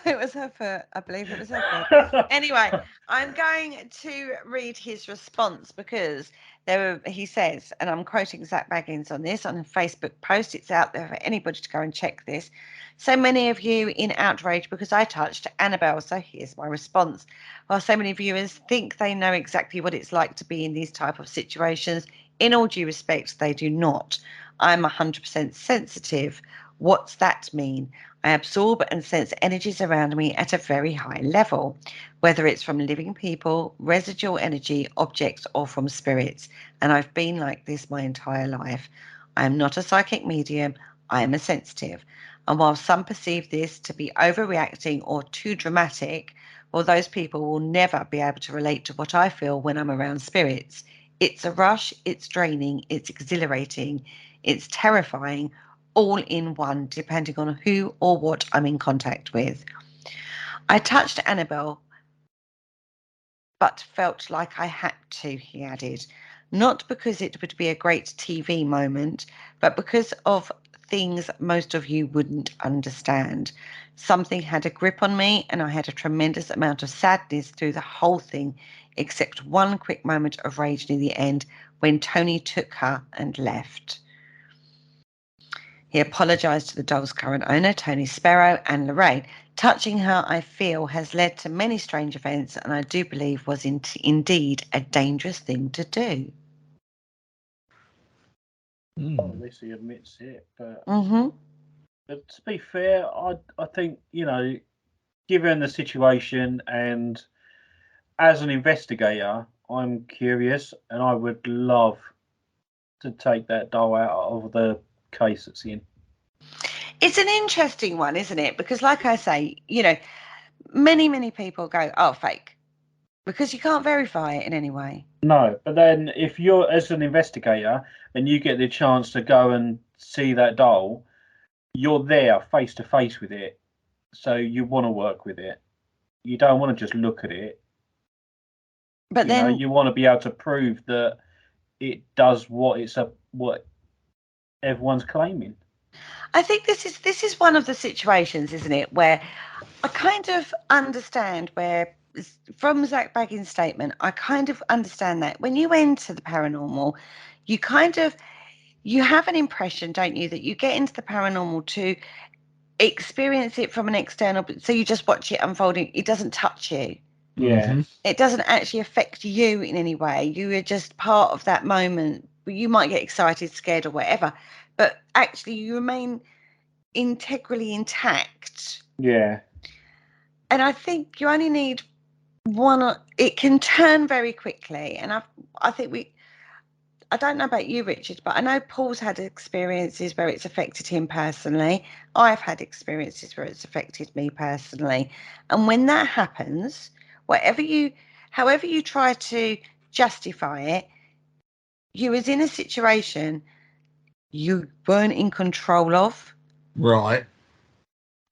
It was her foot. I believe it was her foot. Anyway, I'm going to read his response because he says, and I'm quoting Zach Baggins on this on a Facebook post. It's out there for anybody to go and check this. So many of you in outrage because I touched Annabelle. So here's my response. While so many viewers think they know exactly what it's like to be in these type of situations, in all due respect, they do not. I'm 100% sensitive. What's that mean? I absorb and sense energies around me at a very high level, whether it's from living people, residual energy, objects, or from spirits. And I've been like this my entire life. I am not a psychic medium. I am a sensitive. And while some perceive this to be overreacting or too dramatic, well, those people will never be able to relate to what I feel when I'm around spirits. It's a rush, it's draining, it's exhilarating, it's terrifying, all in one, depending on who or what I'm in contact with. I touched Annabelle, but felt like I had to, he added. Not because it would be a great TV moment, but because of things most of you wouldn't understand. Something had a grip on me, and I had a tremendous amount of sadness through the whole thing, except one quick moment of rage near the end when Tony took her and left. He apologised to the doll's current owner, Tony Sparrow, and Lorraine. Touching her, I feel, has led to many strange events, and I do believe was indeed a dangerous thing to do. At least he admits it. But to be fair, I think, given the situation and as an investigator, I'm curious and I would love to take that doll out of the case it's in. It's an interesting one, isn't it? Because like I say, many people go, oh, fake, because you can't verify it in any way. No, but then if you're as an investigator and you get the chance to go and see that doll, you're there face to face with it. So you want to work with it. You don't want to just look at it. But then you want to be able to prove that it does what everyone's claiming. I think this is one of the situations, isn't it, where I kind of understand where, from Zach Baggins' statement, I kind of understand that when you enter the paranormal, you have an impression, don't you, that you get into the paranormal to experience it from an external, so you just watch it unfolding. It doesn't touch you. Yeah. It doesn't actually affect you in any way. You are just part of that moment. You might get excited, scared, or whatever, but actually you remain integrally intact. Yeah. And I think you only need one. It can turn very quickly. And I think I don't know about you, Richard, but I know Paul's had experiences where it's affected him personally. I've had experiences where it's affected me personally. And when that happens, however you try to justify it, you was in a situation you weren't in control of. Right.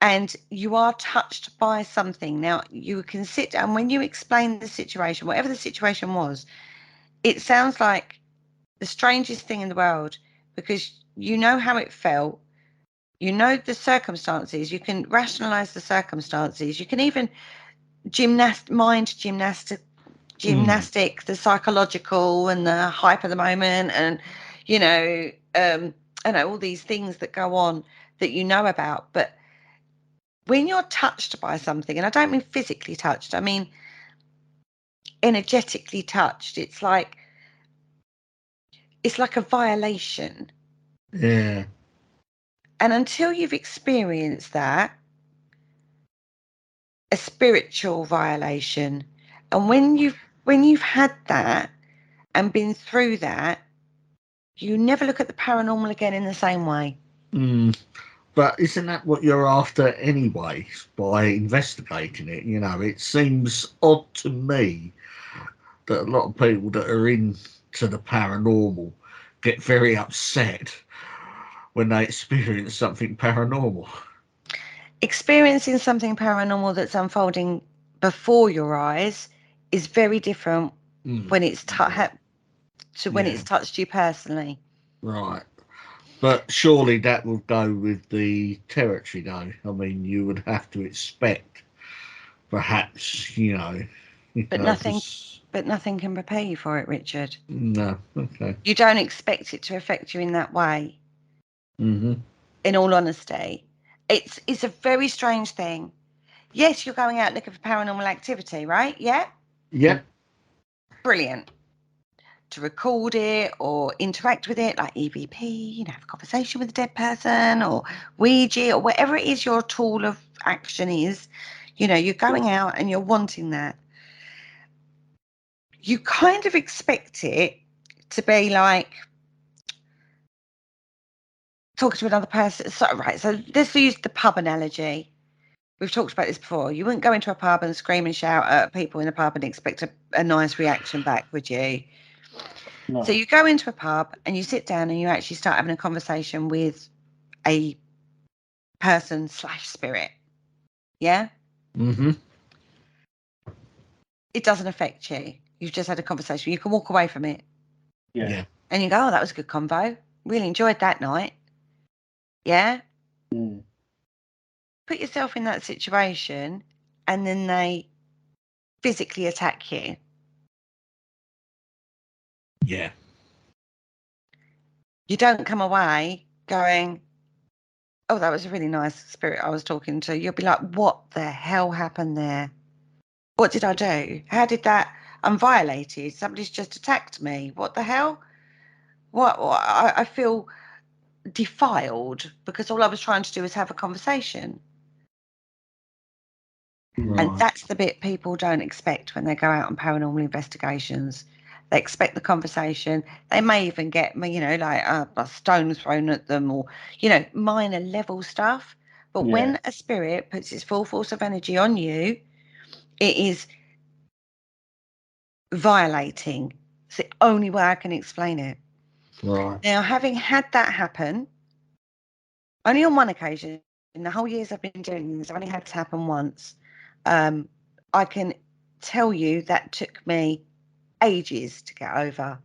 And you are touched by something. Now, you can sit down when you explain the situation, whatever the situation was, it sounds like the strangest thing in the world, because you know how it felt, you know the circumstances, you can rationalize the circumstances, you can even gymnastic the psychological and the hype of the moment, and I know all these things that go on that you know about. But when you're touched by something, and I don't mean physically touched, I mean energetically touched, it's like a violation. Yeah. And until you've experienced that, a spiritual violation, and when you've had that and been through that, you never look at the paranormal again in the same way. But isn't that what you're after anyway, by investigating it? It seems odd to me that a lot of people that are into the paranormal get very upset when they experience something paranormal. Experiencing something paranormal that's unfolding before your eyes is very different when it's when it's touched you personally. Right. But surely that will go with the territory, though. I mean, you would have to expect, perhaps, But nothing can prepare you for it, Richard. No. Okay. You don't expect it to affect you in that way. Mm-hmm. In all honesty, it's a very strange thing. Yes, you're going out looking for paranormal activity, right? Yeah. Yeah. Brilliant. To record it or interact with it, like EVP, have a conversation with a dead person, or Ouija, or whatever it is your tool of action is. You're going out and you're wanting that. You kind of expect it to be like talking to another person. So let's use the pub analogy. We've talked about this before. You wouldn't go into a pub and scream and shout at people in a pub and expect a nice reaction back, would you? No. So you go into a pub and you sit down and you actually start having a conversation with a person/spirit. Yeah? Mm-hmm. It doesn't affect you. You've just had a conversation. You can walk away from it. Yeah. And you go, oh, that was a good convo. Really enjoyed that night. Yeah? Mm. Put yourself in that situation and then they physically attack you. Yeah. You don't come away going, oh, that was a really nice spirit I was talking to. You'll be like, what the hell happened there? What did I do? How did that? I'm violated. Somebody's just attacked me. What the hell? What I feel defiled because all I was trying to do was have a conversation. Right. And that's the bit people don't expect when they go out on paranormal investigations. They expect the conversation. They may even get, like a stone thrown at them or, minor level stuff. But when a spirit puts its full force of energy on you, it is violating. It's the only way I can explain it. Right. Now, having had that happen, only on one occasion, in the whole years I've been doing this, I've only had it happen once. I can tell you that took me ages to get over.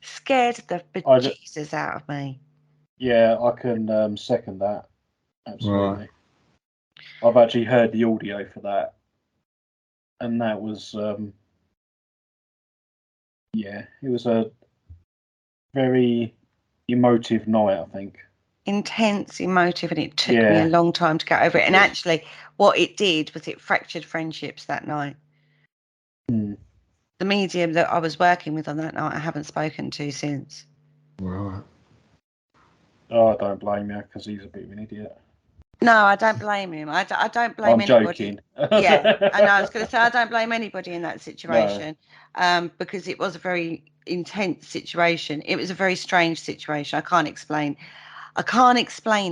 Scared the bejesus out of me. Yeah, I can second that. Absolutely. Right. I've actually heard the audio for that. And that was, it was a very emotive night, I think. Intense, emotive, and it took me a long time to get over it. And actually, what it did was it fractured friendships that night. Mm. The medium that I was working with on that night, I haven't spoken to since. Right. Oh, I don't blame you because he's a bit of an idiot. No, I don't blame him. I don't blame anybody. Joking. Yeah, and I was going to say I don't blame anybody in that situation, because it was a very intense situation. It was a very strange situation. I can't explain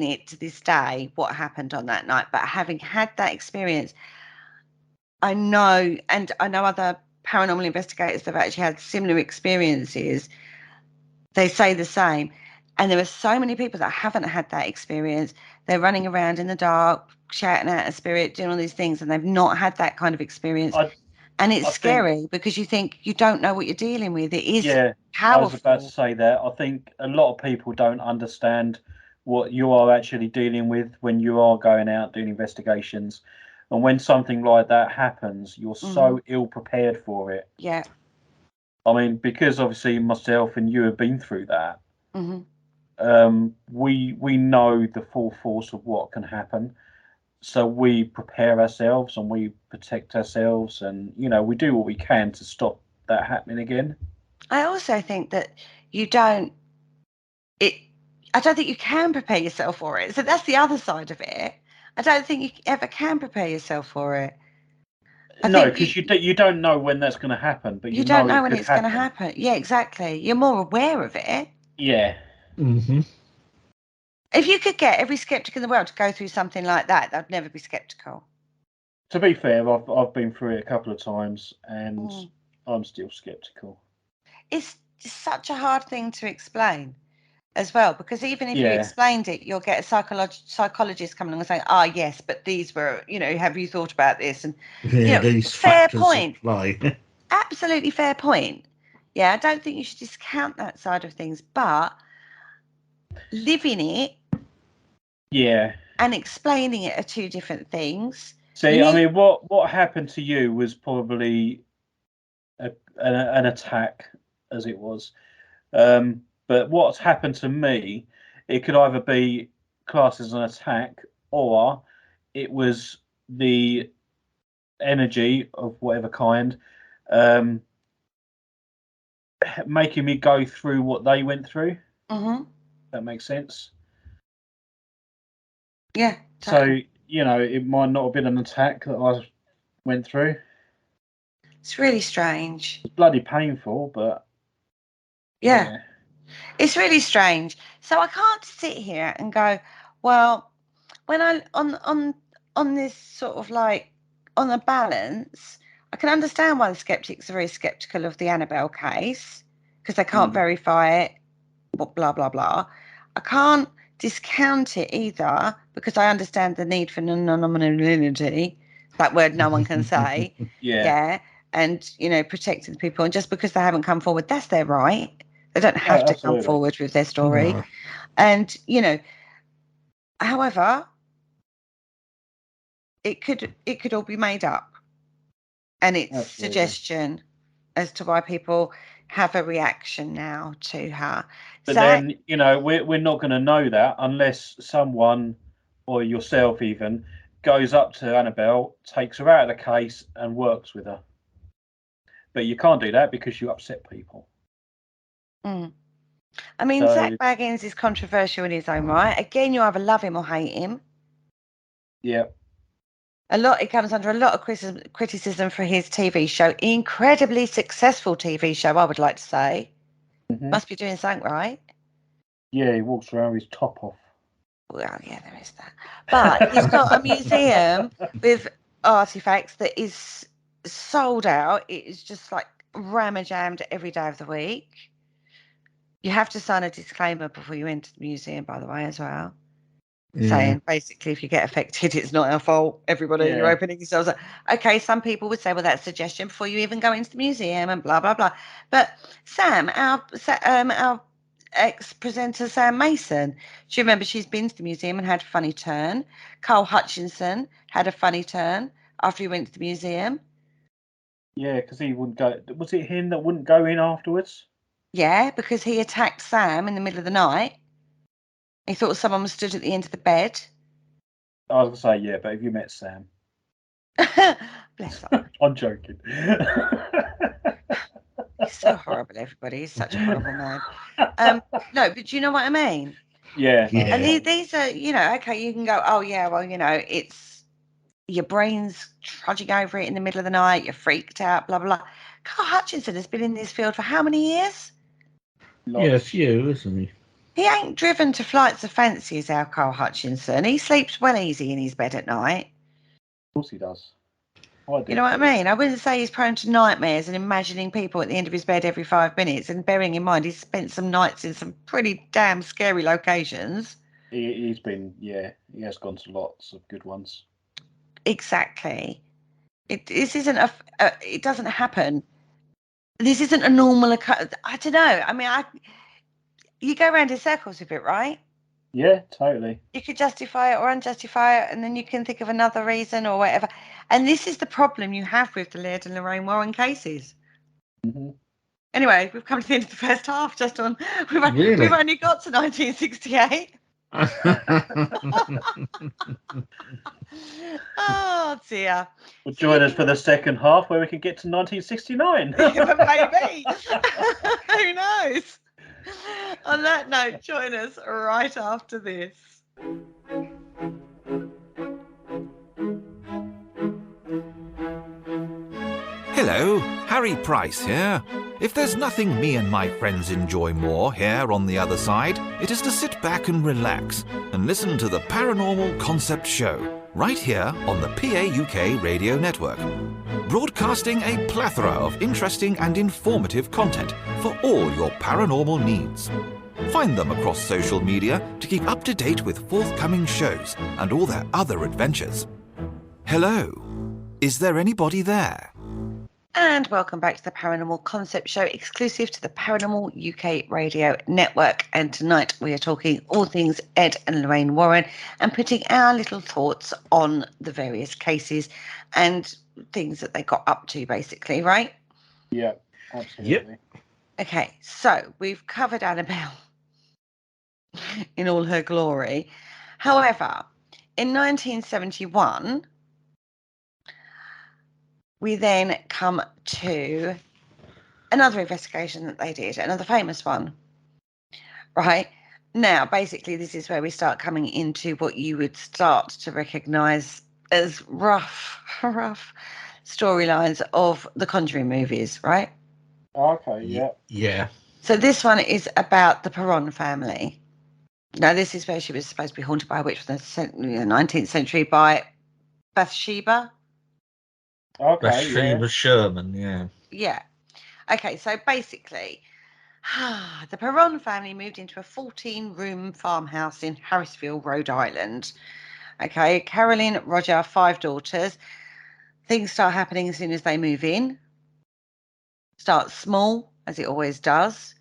it to this day what happened on that night. But having had that experience, I know other paranormal investigators that have actually had similar experiences. They say the same. And there are so many people that haven't had that experience. They're running around in the dark, shouting at a spirit, doing all these things, and they've not had that kind of experience. And it's scary because you think you don't know what you're dealing with. It is powerful. I was about to say that. I think a lot of people don't understand what you are actually dealing with when you are going out doing investigations. And when something like that happens, you're so ill prepared for it. Yeah. I mean, because obviously myself and you have been through that. Mm-hmm. We know the full force of what can happen, so we prepare ourselves and we protect ourselves, and we do what we can to stop that happening again. I also think that I don't think you can prepare yourself for it. So that's the other side of it. I don't think you ever can prepare yourself for it. No, because you don't know when that's going to happen, but you don't know when it's going to happen. Yeah, exactly. You're more aware of it. Yeah. Mm-hmm. If you could get every skeptic in the world to go through something like that, they'd never be skeptical. To be fair, I've been through it a couple of times, and I'm still skeptical. It's such a hard thing to explain as well, because even if you explained it, you'll get a psychologist coming along and saying, "Ah, yes, but these were, have you thought about this?" And these fair factors point. apply. absolutely fair point. Yeah, I don't think you should discount that side of things, but living it, and explaining it are two different things. See, I mean, what happened to you was probably an attack, as it was. But what's happened to me, it could either be classed as an attack, or it was the energy of whatever kind making me go through what they went through. That makes sense. Yeah. Totally. So, you know, it might not have been an attack that I went through. It's really strange. It's bloody painful, but yeah. It's really strange. So I can't sit here and go, well, when I on this sort of like on a balance, I can understand why the skeptics are very skeptical of the Annabelle case because they can't verify it, blah blah blah. I can't discount it either because I understand the need for anonymity. That word no one can say. Yeah. And, you know, protecting people. And just because they haven't come forward, that's their right. They don't have to come forward with their story. No. And, you know, however, it could all be made up. And it's suggestion as to why people have a reaction now to her. But then, you know, we're not going to know that unless someone, or yourself even, goes up to Annabelle, takes her out of the case and works with her. But you can't do that because you upset people. I mean, Zach Baggins is controversial in his own right. Again, you either love him or hate him. Yeah. It comes under a lot of criticism for his TV show. Incredibly successful TV show, I would like to say. Must be doing something right. Yeah, he walks around with his top off. Well, yeah, there is that. But he's got a museum with artifacts that is sold out. It is just like rammer-jammed every day of the week. You have to sign a disclaimer before you enter the museum, by the way, as well. Yeah. Saying basically, if you get affected, it's not our fault. Everybody, you're opening yourselves up. Okay, some people would say, well, that's a suggestion before you even go into the museum and blah, blah, blah. But Sam, our ex-presenter Sam Mason, do you remember she's been to the museum and had a funny turn? Carl Hutchinson had a funny turn after he went to the museum. Yeah, because he wouldn't go. Was it him that wouldn't go in afterwards? Yeah, because he attacked Sam in the middle of the night. He thought someone was stood at the end of the bed. I was going to say, yeah, but have you met Sam? Bless him. I'm joking. He's so horrible, everybody. He's such a horrible man. No, but do you know what I mean? Yeah. And these are, you know, okay, you can go, oh, yeah, well, you know, it's your brain's trudging over it in the middle of the night. You're freaked out, blah, blah, blah. Carl Hutchinson has been in this field for how many years? Lots. Yeah, a few, isn't he? He ain't driven to flights of fancy as our Carl Hutchinson. He sleeps well easy in his bed at night. Of course he does. You know what I mean? I wouldn't say he's prone to nightmares and imagining people at the end of his bed every 5 minutes, and bearing in mind he's spent some nights in some pretty damn scary locations. He's been, he has gone to lots of good ones. Exactly. This isn't it doesn't happen. This isn't a normal, I don't know. I mean, you go around in circles with it, right? Yeah, totally. You could justify it or unjustify it, and then you can think of another reason or whatever. And this is the problem you have with the Ed and Lorraine Warren cases. Anyway, we've come to the end of the first half. We've only got to 1968. Oh dear. Well, join us for the second half where we can get to 1969. Maybe. Who knows? On that note, join us right after this. Hello, Harry Price here. If there's nothing me and my friends enjoy more here on the other side, it is to sit back and relax and listen to the Paranormal Concept Show, right here on the PAUK Radio Network. Broadcasting a plethora of interesting and informative content for all your paranormal needs. Find them across social media to keep up to date with forthcoming shows and all their other adventures. Hello, is there anybody there? And welcome back to the Paranormal Concept Show, exclusive to the Paranormal UK Radio Network. And tonight we are talking all things Ed and Lorraine Warren and putting our little thoughts on the various cases and things that they got up to, basically, right? Yeah, absolutely. Yep. Okay, so we've covered Annabelle in all her glory. However, in 1971, we then come to another investigation that they did, another famous one. Right? Now, basically, this is where we start coming into what you would start to recognise as rough storylines of the Conjuring movies, right? Okay, yeah. Yeah. So this one is about the Perron family. Now, this is where she was supposed to be haunted by a witch from the 19th century by Bathsheba. Okay, Bathsheba Sherman, yeah. Yeah. Okay, so basically, the Perron family moved into a 14-room farmhouse in Harrisville, Rhode Island. Okay, Carolyn, Roger, 5 daughters. Things start happening as soon as they move in. Starts small, as it always does.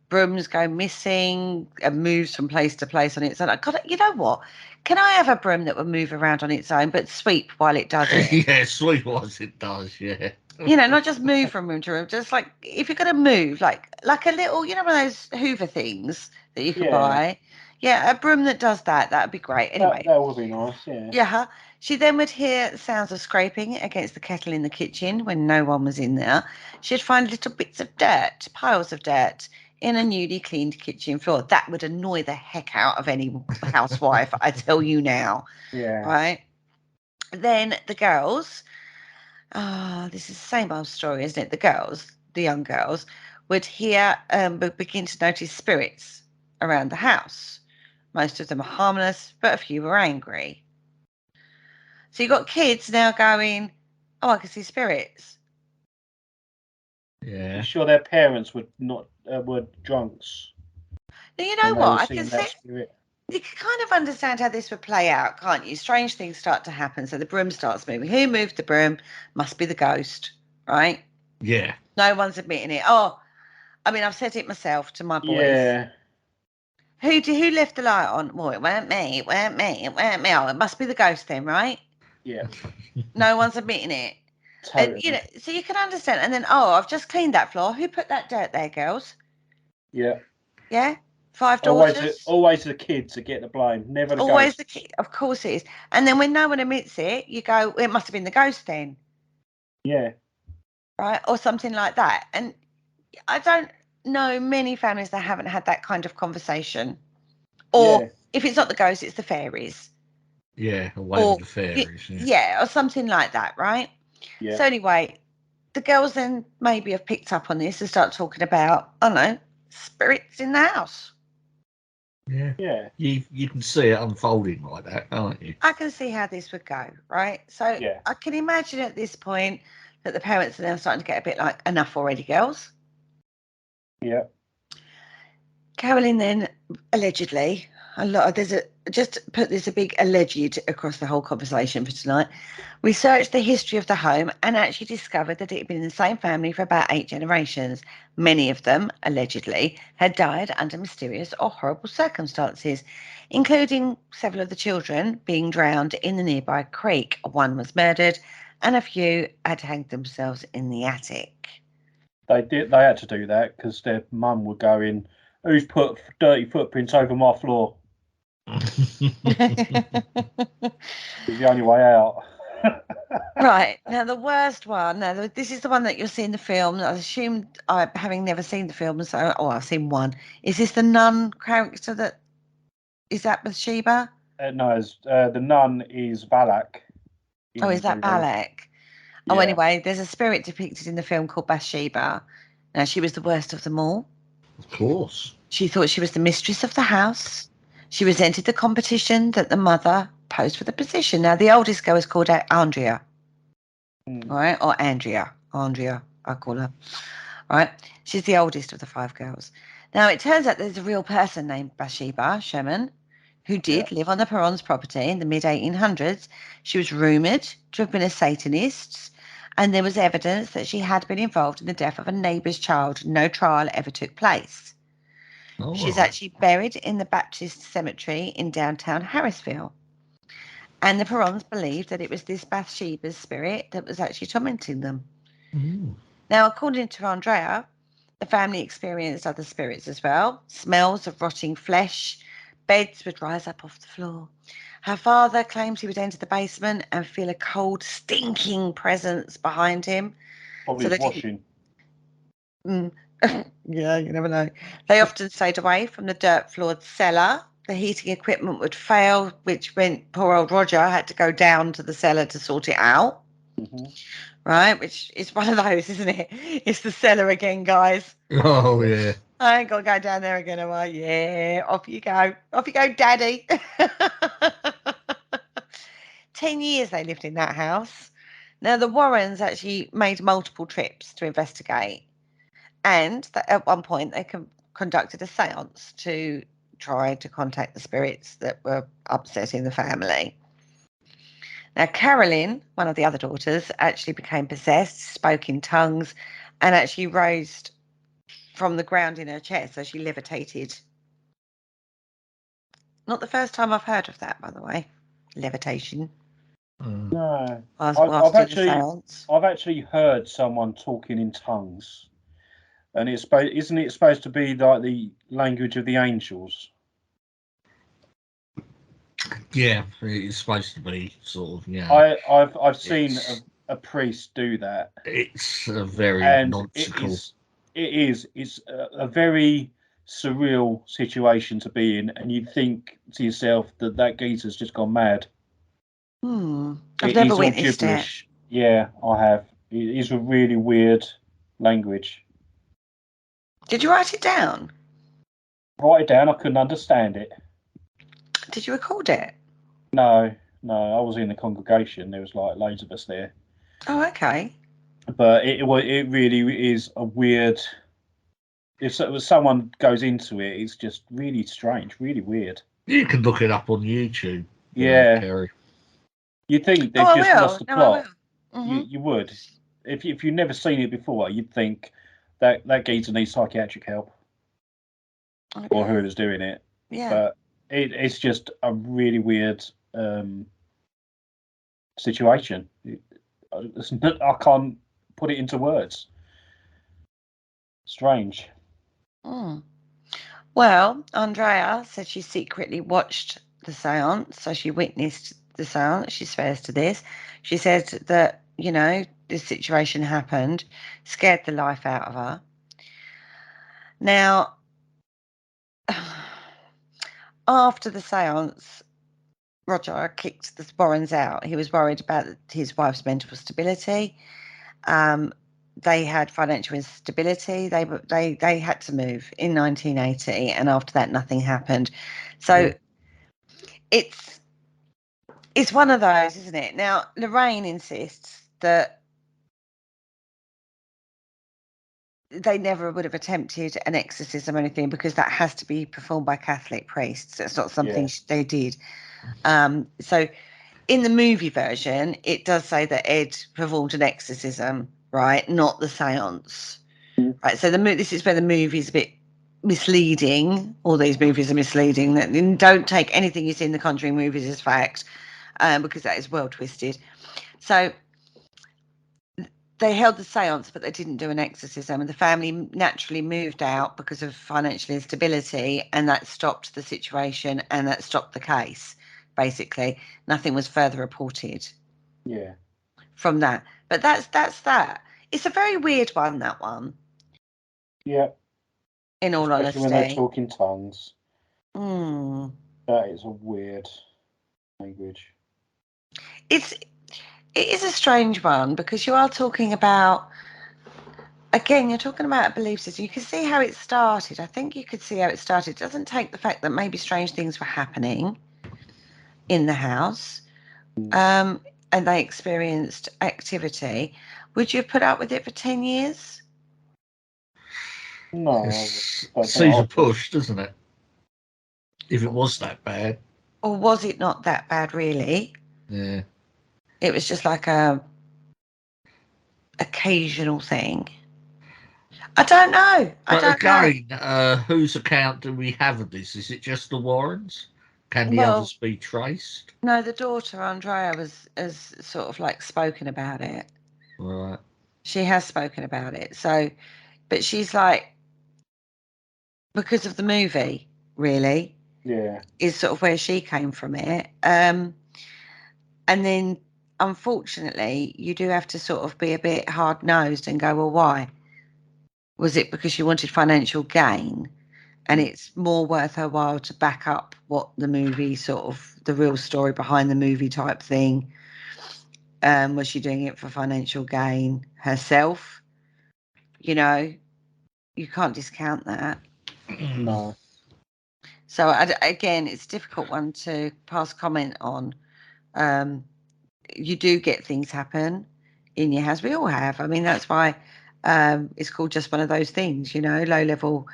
Brooms go missing and moves from place to place on its own. You know what? Can I have a broom that will move around on its own, but sweep while it does it? Yeah, sweet as it does, yeah. You know, not just move from room to room, just like if you're going to move, like a little, you know, one of those Hoover things that you can buy. Yeah, a broom that does that. That would be great. Anyway. That would be nice, yeah. Yeah. She then would hear sounds of scraping against the kettle in the kitchen when no one was in there. She'd find little bits of dirt, piles of dirt, in a newly cleaned kitchen floor. That would annoy the heck out of any housewife, I tell you now. Yeah. Right? Then the girls, this is the same old story, isn't it? The young girls, would begin to notice spirits around the house. Most of them are harmless, but a few were angry. So you've got kids now going, oh, I can see spirits. Yeah. You sure their parents were drunks? Now, you know what? I can see. Spirit? You can kind of understand how this would play out, can't you? Strange things start to happen. So the broom starts moving. Who moved the broom? Must be the ghost, right? Yeah. No one's admitting it. Oh, I mean, I've said it myself to my boys. Yeah. Who left the light on? Well, it weren't me. It weren't me. It weren't me. Oh, it must be the ghost then, right? Yeah. No one's admitting it. Totally. And, you know, so you can understand. And then, oh, I've just cleaned that floor. Who put that dirt there, girls? Yeah. Yeah. 5 daughters. Always the kids that get the blame, never the Always ghosts. the kid. Of course it is. And then when no one admits it, you go, it must have been the ghost then. Yeah. Right. Or something like that. And I don't know many families that haven't had that kind of conversation. Or if it's not the ghost, it's the fairies. Yeah, away with the fairies. Yeah, or something like that, right? Yeah. So anyway, the girls then maybe have picked up on this and start talking about, I don't know, spirits in the house. Yeah. Yeah. You can see it unfolding like that, can't you? I can see how this would go, right? So I can imagine at this point that the parents are now starting to get a bit like, enough already, girls. Yeah. Carolyn then allegedly, just put this a big alleged across the whole conversation for tonight. Researched the history of the home and actually discovered that it had been in the same family for about 8 generations. Many of them, allegedly, had died under mysterious or horrible circumstances, including several of the children being drowned in the nearby creek. One was murdered and a few had hanged themselves in the attic. They had to do that because their mum would go in, who's put dirty footprints over my floor? It's the only way out. Right. Now, the worst one, this is the one that you'll see in the film. I assume, having never seen the film, I've seen one. Is this the nun character is that Bathsheba? No, the nun is Balak. Oh, is that Balak? Yeah. Oh, anyway, there's a spirit depicted in the film called Bathsheba. Now, she was the worst of them all. Of course. She thought she was the mistress of the house. She resented the competition that the mother posed for the position. Now, the oldest girl is called Andrea. Right? Or Andrea, I call her. Right? She's the oldest of the 5 girls. Now, it turns out there's a real person named Bathsheba Sherman who did live on the Perron's property in the mid-1800s. She was rumoured to have been a Satanist and there was evidence that she had been involved in the death of a neighbour's child. No trial ever took place. All She's right. actually buried in the Baptist Cemetery in downtown Harrisville. And the Perrons believed that it was this Bathsheba's spirit that was actually tormenting them. Ooh. Now, according to Andrea, the family experienced other spirits as well. Smells of rotting flesh. Beds would rise up off the floor. Her father claims he would enter the basement and feel a cold, stinking presence behind him. Probably So his they didn't- washing. Yeah, you never know. They often stayed away from the dirt-floored cellar. The heating equipment would fail, which meant poor old Roger had to go down to the cellar to sort it out. hmm Right, which is one of those, isn't it? It's the cellar again, guys. Oh, yeah. I ain't got to go down there again, am I? Yeah, off you go. Off you go, Daddy. 10 years they lived in that house. Now, the Warrens actually made multiple trips to investigate. And at one point, they conducted a seance to try to contact the spirits that were upsetting the family. Now, Carolyn, one of the other daughters, actually became possessed, spoke in tongues, and actually rose from the ground in her chair, so she levitated. Not the first time I've heard of that, by the way. Levitation. No, Whilst in a seance. I've actually heard someone talking in tongues, and isn't it supposed to be like the language of the angels? Yeah, it's supposed to be sort of, yeah. I've seen a priest do that. It's a very And nonsensical. it's a very surreal situation to be in, and you think to yourself that geezer's just gone mad. I've never witnessed it. Yeah, I have. It is a really weird language. Did you write it down? Write it down. I couldn't understand it. Did you record it? No, I was in the congregation. There was like loads of us there. Oh, okay. But it really is a weird. If someone goes into it, it's just really strange, really weird. You can look it up on YouTube. Yeah, Kerry. You'd think they've just lost the plot. Mm-hmm. You would. If you've never seen it before, you'd think that geezer needs psychiatric help, Okay. or whoever's doing it. Yeah. But it's just a really weird situation. I can't put it into words. Strange. Well, Andrea said she secretly watched the seance, so she witnessed the seance. She swears to this. She said that, this situation happened, scared the life out of her. Now, after the seance, Roger kicked the Warrens out. He was worried about his wife's mental stability. They had financial instability. They had to move in 1980, and after that, nothing happened. So it's one of those, isn't it? Now, Lorraine insists that they never would have attempted an exorcism or anything because that has to be performed by Catholic priests. It's not something they did. So in the movie version, it does say that Ed performed an exorcism, right? Not the seance. Right. So this is where the movie is a bit misleading. All these movies are misleading. Don't take anything you see in the Conjuring movies as fact, because that is well twisted. So they held the seance, but they didn't do an exorcism, and the family naturally moved out because of financial instability, and that stopped the situation and that stopped the case. Basically, nothing was further reported. Yeah. From that, but that's that. It's a very weird one. That one. Yeah. In all honesty, when they talk in tongues. That is a weird language. It is a strange one because you are talking about. Again, you're talking about a belief system. You can see how it started. I think you could see how it started. It doesn't take the fact that maybe strange things were happening in the house, and they experienced activity. Would you have put up with it for 10 years? No. Sees a push, doesn't it? If it was that bad. Or was it not that bad, really? Yeah. It was just like a occasional thing. I don't know. But again, whose account do we have of this? Is it just the Warrens? Can the others be traced? No, the daughter Andrea has sort of like spoken about it. Right. She has spoken about it. So, but she's like, because of the movie, really. Yeah. Is sort of where she came from it. And then, unfortunately, you do have to sort of be a bit hard-nosed and go, well, why? Was it because she wanted financial gain? And it's more worth her while to back up what the movie sort of, the real story behind the movie type thing. Was she doing it for financial gain herself? You know, you can't discount that. No. So again, it's a difficult one to pass comment on. You do get things happen in your house. We all have. I mean, that's why it's called just one of those things, you know, low level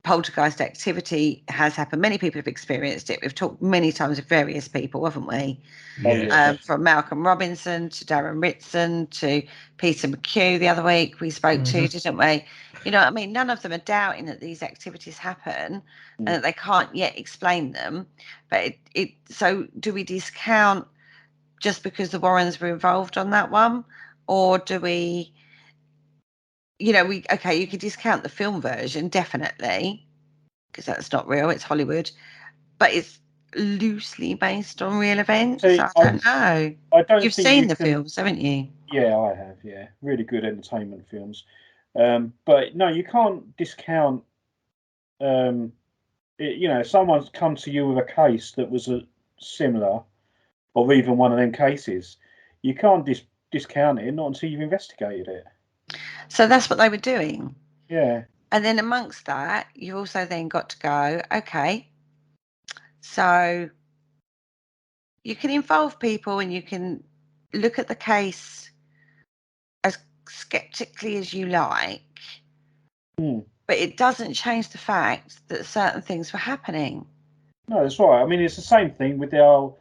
poltergeist activity has happened. Many people have experienced it. We've talked many times with various people, haven't we? Yeah. From Malcolm Robinson to Darren Ritson to Peter McHugh the other week we spoke to, didn't we? You know what I mean? None of them are doubting that these activities happen and that they can't yet explain them. But so do we discount just because the Warrens were involved on that one? Or do we, you know, you could discount the film version, definitely, because that's not real, it's Hollywood, but it's loosely based on real events. See, I don't know. I don't You've think seen you the can... films, haven't you? Yeah, I have, yeah. Really good entertainment films. But no, you can't discount, you know, someone's come to you with a case that was similar, or even one of them cases. You can't discount it, not until you've investigated it. So that's what they were doing. Yeah. And then amongst that, you've also then got to go, okay, so you can involve people and you can look at the case as skeptically as you like, but it doesn't change the fact that certain things were happening. No, that's right. I mean, it's the same thing with the old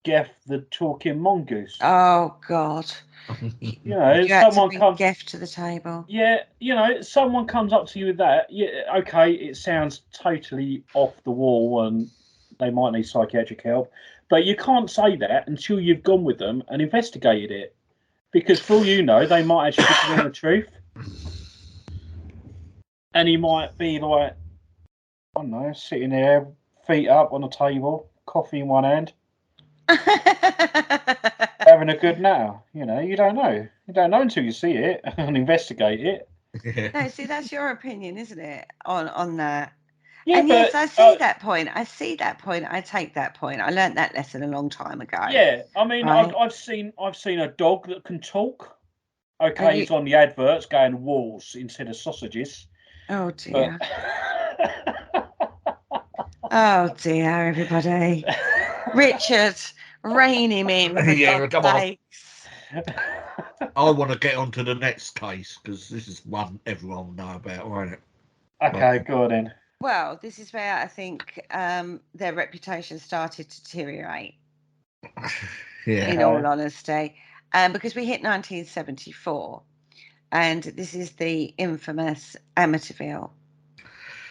Geff the Talking Mongoose. Oh, God. You know, you someone comes Geff to the table. Yeah, you know, someone comes up to you with that. Yeah, okay, it sounds totally off the wall, and they might need psychiatric help. But you can't say that until you've gone with them and investigated it, because for all you know, they might actually be telling the truth, and he might be like, I don't know, sitting there, feet up on a table, coffee in one hand. Having a good now, you know, you don't know. You don't know until you see it and investigate it. No, see, that's your opinion, isn't it? On that. Yeah, and but, yes, I see that point. I see that point. I take that point. I learnt that lesson a long time ago. Yeah, I mean, right? I've seen a dog that can talk. Okay, it's on the adverts going walls instead of sausages. Oh dear. Oh dear, everybody. Richard, rein him in. Yeah, come on. I want to get on to the next case because this is one everyone will know about, won't it? Okay, go on then. Well, this is where I think their reputation started to deteriorate. Yeah. In all honesty, because we hit 1974, and this is the infamous Amityville.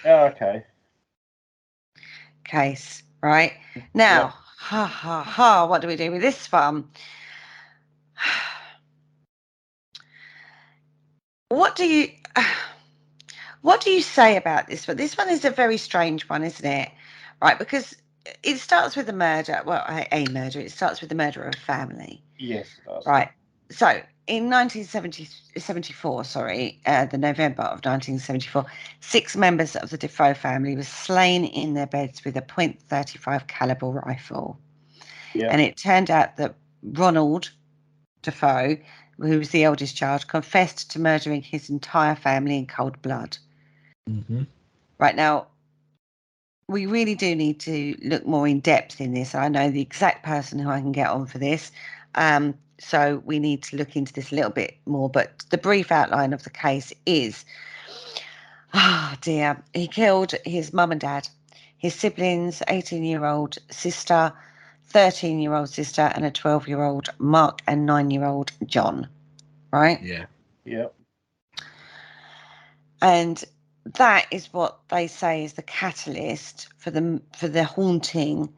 Oh, okay. Case, right? Now, what do we do with this one? What do you say about this one? This one is a very strange one, isn't it? Right, because it starts with a murder. Well, a murder. It starts with the murder of a family. Yes, it does. Right. So in 1974, the November of 1974, 6 members of the Defoe family were slain in their beds with a .35 caliber rifle. Yeah. And it turned out that Ronald Defoe, who was the eldest child, confessed to murdering his entire family in cold blood. Mm-hmm. Right, now, we really do need to look more in depth in this. I know the exact person who I can get on for this. So we need to look into this a little bit more. But the brief outline of the case is, he killed his mum and dad, his siblings, 18-year-old sister, 13-year-old sister and a 12-year-old Mark and 9-year-old John, right? Yeah. Yeah. And that is what they say is the catalyst for the haunting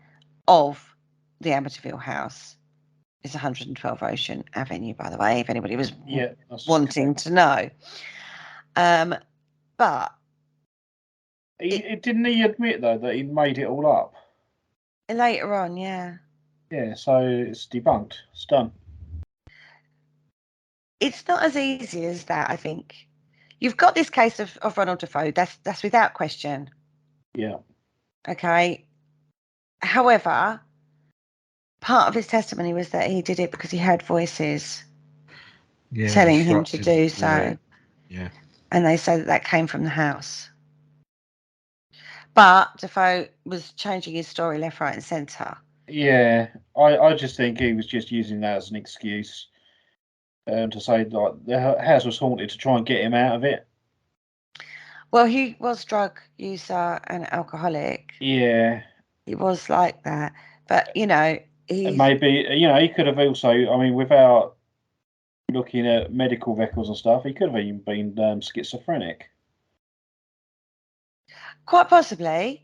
of the Amityville house. It's 112 Ocean Avenue, by the way, if anybody was wanting to know. But didn't he admit though that he'd made it all up? Later on, yeah. Yeah, so it's debunked. It's done. It's not as easy as that, I think. You've got this case of Ronald Defoe. That's without question. Yeah. Okay. However, part of his testimony was that he did it because he heard voices telling him to do so. Yeah. And they say that came from the house. But Defoe was changing his story left, right, and centre. Yeah, I just think he was just using that as an excuse to say like the house was haunted to try and get him out of it. Well, he was drug user and alcoholic. Yeah, he was like that. But maybe he could have also. I mean, without looking at medical records and stuff, he could have even been schizophrenic. Quite possibly.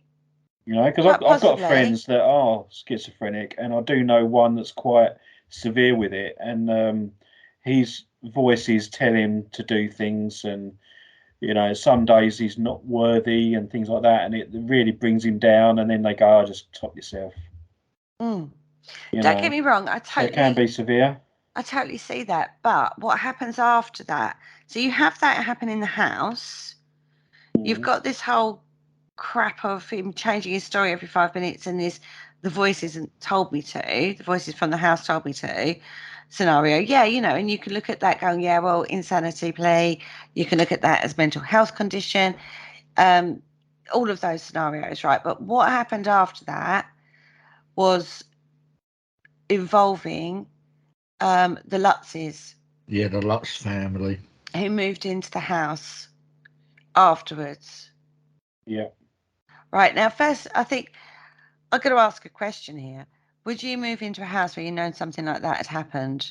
Because I've got friends that are schizophrenic, and I do know one that's quite severe with it, and his voices tell him to do things, and some days he's not worthy and things like that, and it really brings him down, and then they go, just top yourself. Don't get me wrong, it can be severe. I totally see that, but what happens after that? So you have that happen in the house. You've got this whole crap of him changing his story every 5 minutes, and the voices told me to, the voices from the house told me to scenario. Yeah, and you can look at that going, yeah, well, insanity plea. You can look at that as mental health condition, all of those scenarios, right? But what happened after that was involving the Lutzes. Yeah, the Lutz family. Who moved into the house afterwards. Yeah. Right, now first, I think I'm going to ask a question here. Would you move into a house where you know something like that had happened?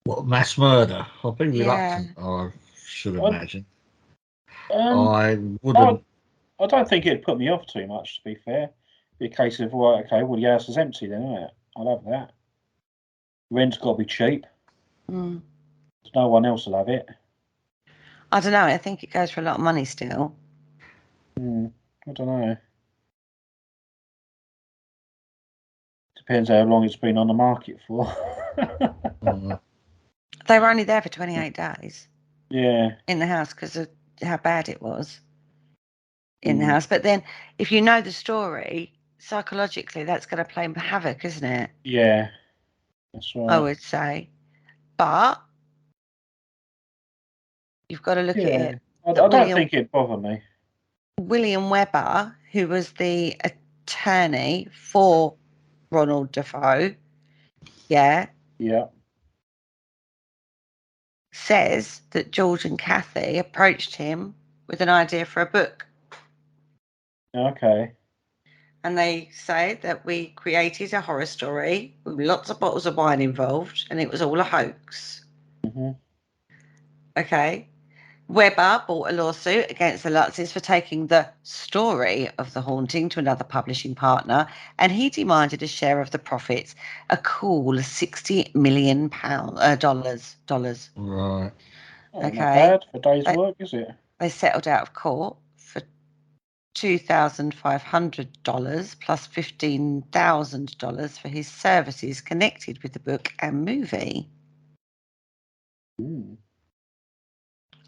What, mass murder? I'll be reluctant, I should imagine. I wouldn't. I don't think it'd put me off too much, to be fair. It'd be a case of, the house is empty then, isn't it? I'll have that. Rent's got to be cheap. No one else will have it. I don't know. I think it goes for a lot of money still. I don't know. Depends how long it's been on the market for. They were only there for 28 days. Yeah. In the house because of how bad it was in the house. But then if you know the story, psychologically, that's going to play havoc, isn't it? Yeah. That's right. I would say. But you've got to look at it. I don't think it'd bother me. William Webber, who was the attorney for Ronald Defoe, says that George and Kathy approached him with an idea for a book. Okay. And they say that we created a horror story with lots of bottles of wine involved, and it was all a hoax. Okay. Webber brought a lawsuit against the Lutzes for taking the story of the haunting to another publishing partner, and he demanded a share of the profits, a cool $60 million dollars. Right. Okay. Not bad for a day's work, is it? They settled out of court for $2,500 plus $15,000 for his services connected with the book and movie.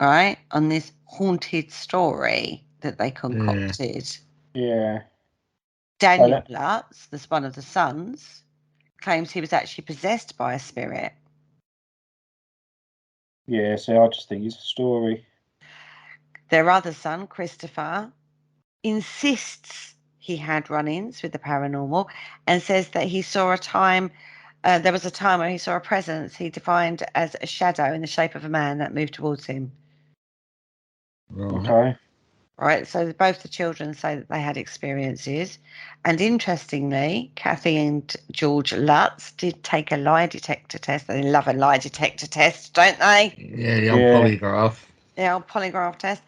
All right, on this haunted story that they concocted. Yeah. Daniel Lutz, the one of the sons, claims he was actually possessed by a spirit. Yeah, so I just think it's a story. Their other son, Christopher, insists he had run-ins with the paranormal and says that he saw a time, there was a time where he saw a presence he defined as a shadow in the shape of a man that moved towards him. Right. Okay. Right, so both the children say that they had experiences. And interestingly, Kathy and George Lutz did take a lie detector test. They love a lie detector test, don't they? Yeah, the old polygraph. The old polygraph test,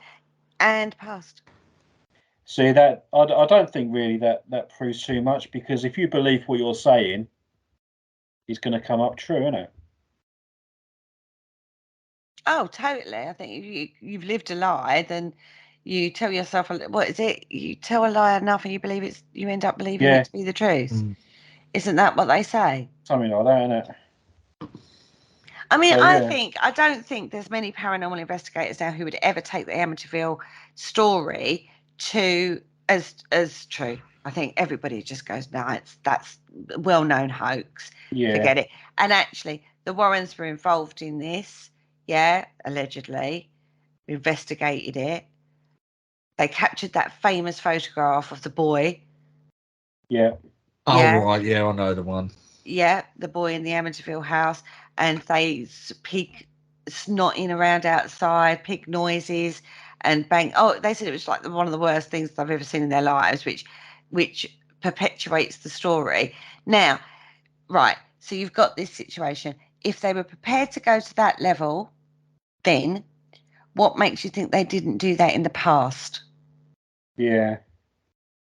and passed. See, that I don't think really that proves too much, because if you believe what you're saying, it's going to come up true, isn't it? Oh, totally. I think if you've lived a lie, then you tell yourself, what is it? You tell a lie enough and you end up believing it to be the truth. Mm. Isn't that what they say? Something like that, isn't it? I mean, So, I don't think there's many paranormal investigators now who would ever take the Amityville story to as true. I think everybody just goes, no, that's a well-known hoax. yeah. Forget it. And actually, the Warrens were involved in this. Yeah, allegedly, investigated it. They captured that famous photograph of the boy. Yeah. Oh, Yeah. right. Yeah, I know the one. Yeah, the boy in the Amityville house, and they peek snotting around outside, peak noises, and bang. Oh, they said it was like one of the worst things they've ever seen in their lives, which perpetuates the story. Now, right, so you've got this situation. If they were prepared to go to that level, then what makes you think they didn't do that in the past? Yeah.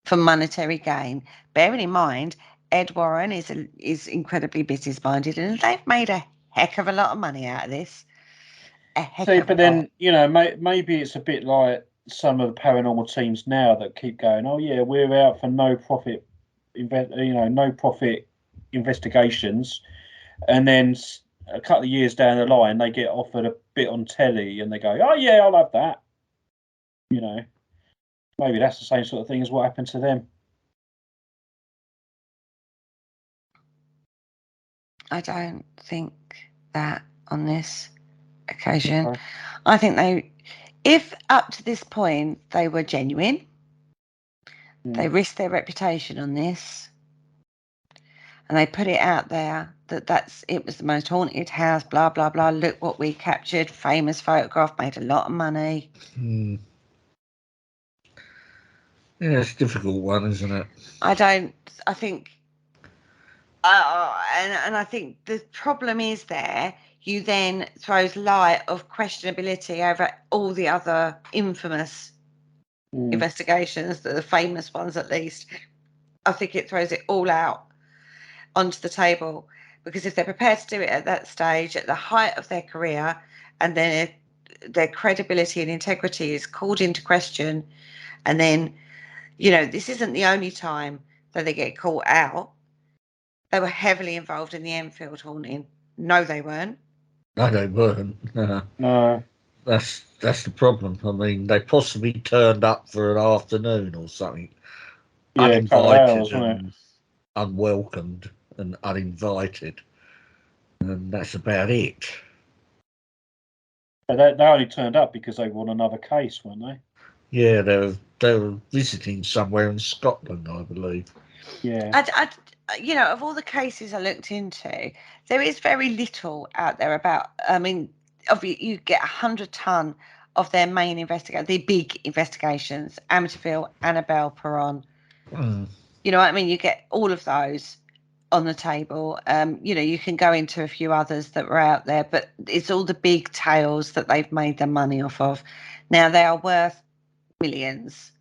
For monetary gain. Bearing in mind, Ed Warren is incredibly business-minded, and they've made a heck of a lot of money out of this. But then, maybe it's a bit like some of the paranormal teams now that keep going, oh, yeah, we're out for no profit investigations. And then a couple of years down the line, they get offered a bit on telly and they go, oh, yeah, I'll have that. Maybe that's the same sort of thing as what happened to them. I don't think that on this occasion. Okay. I think if up to this point they were genuine, they risked their reputation on this, and they put it out there that it was the most haunted house, blah, blah, blah. Look what we captured. Famous photograph, made a lot of money. Yeah, it's a difficult one, isn't it? I think and I think the problem is there, you then throws light of questionability over all the other infamous investigations, the famous ones at least. I think it throws it all out onto the table, because if they're prepared to do it at that stage, at the height of their career, and then their credibility and integrity is called into question, and then, this isn't the only time that they get caught out. They were heavily involved in the Enfield haunting. No, they weren't. No, they weren't. No. That's the problem. I mean, they possibly turned up for an afternoon or something. Yeah, uninvited and unwelcomed and uninvited. And that's about it. But they only turned up because they won another case, weren't they? Yeah, they were visiting somewhere in Scotland, I believe. Yeah. Of all the cases I looked into, there is very little out there about. I mean, you get 100 ton of their main the big investigations: Amityville, Annabelle, Perron. You know what I mean? You get all of those on the table. You can go into a few others that were out there, but it's all the big tales that they've made their money off of. Now they are worth millions.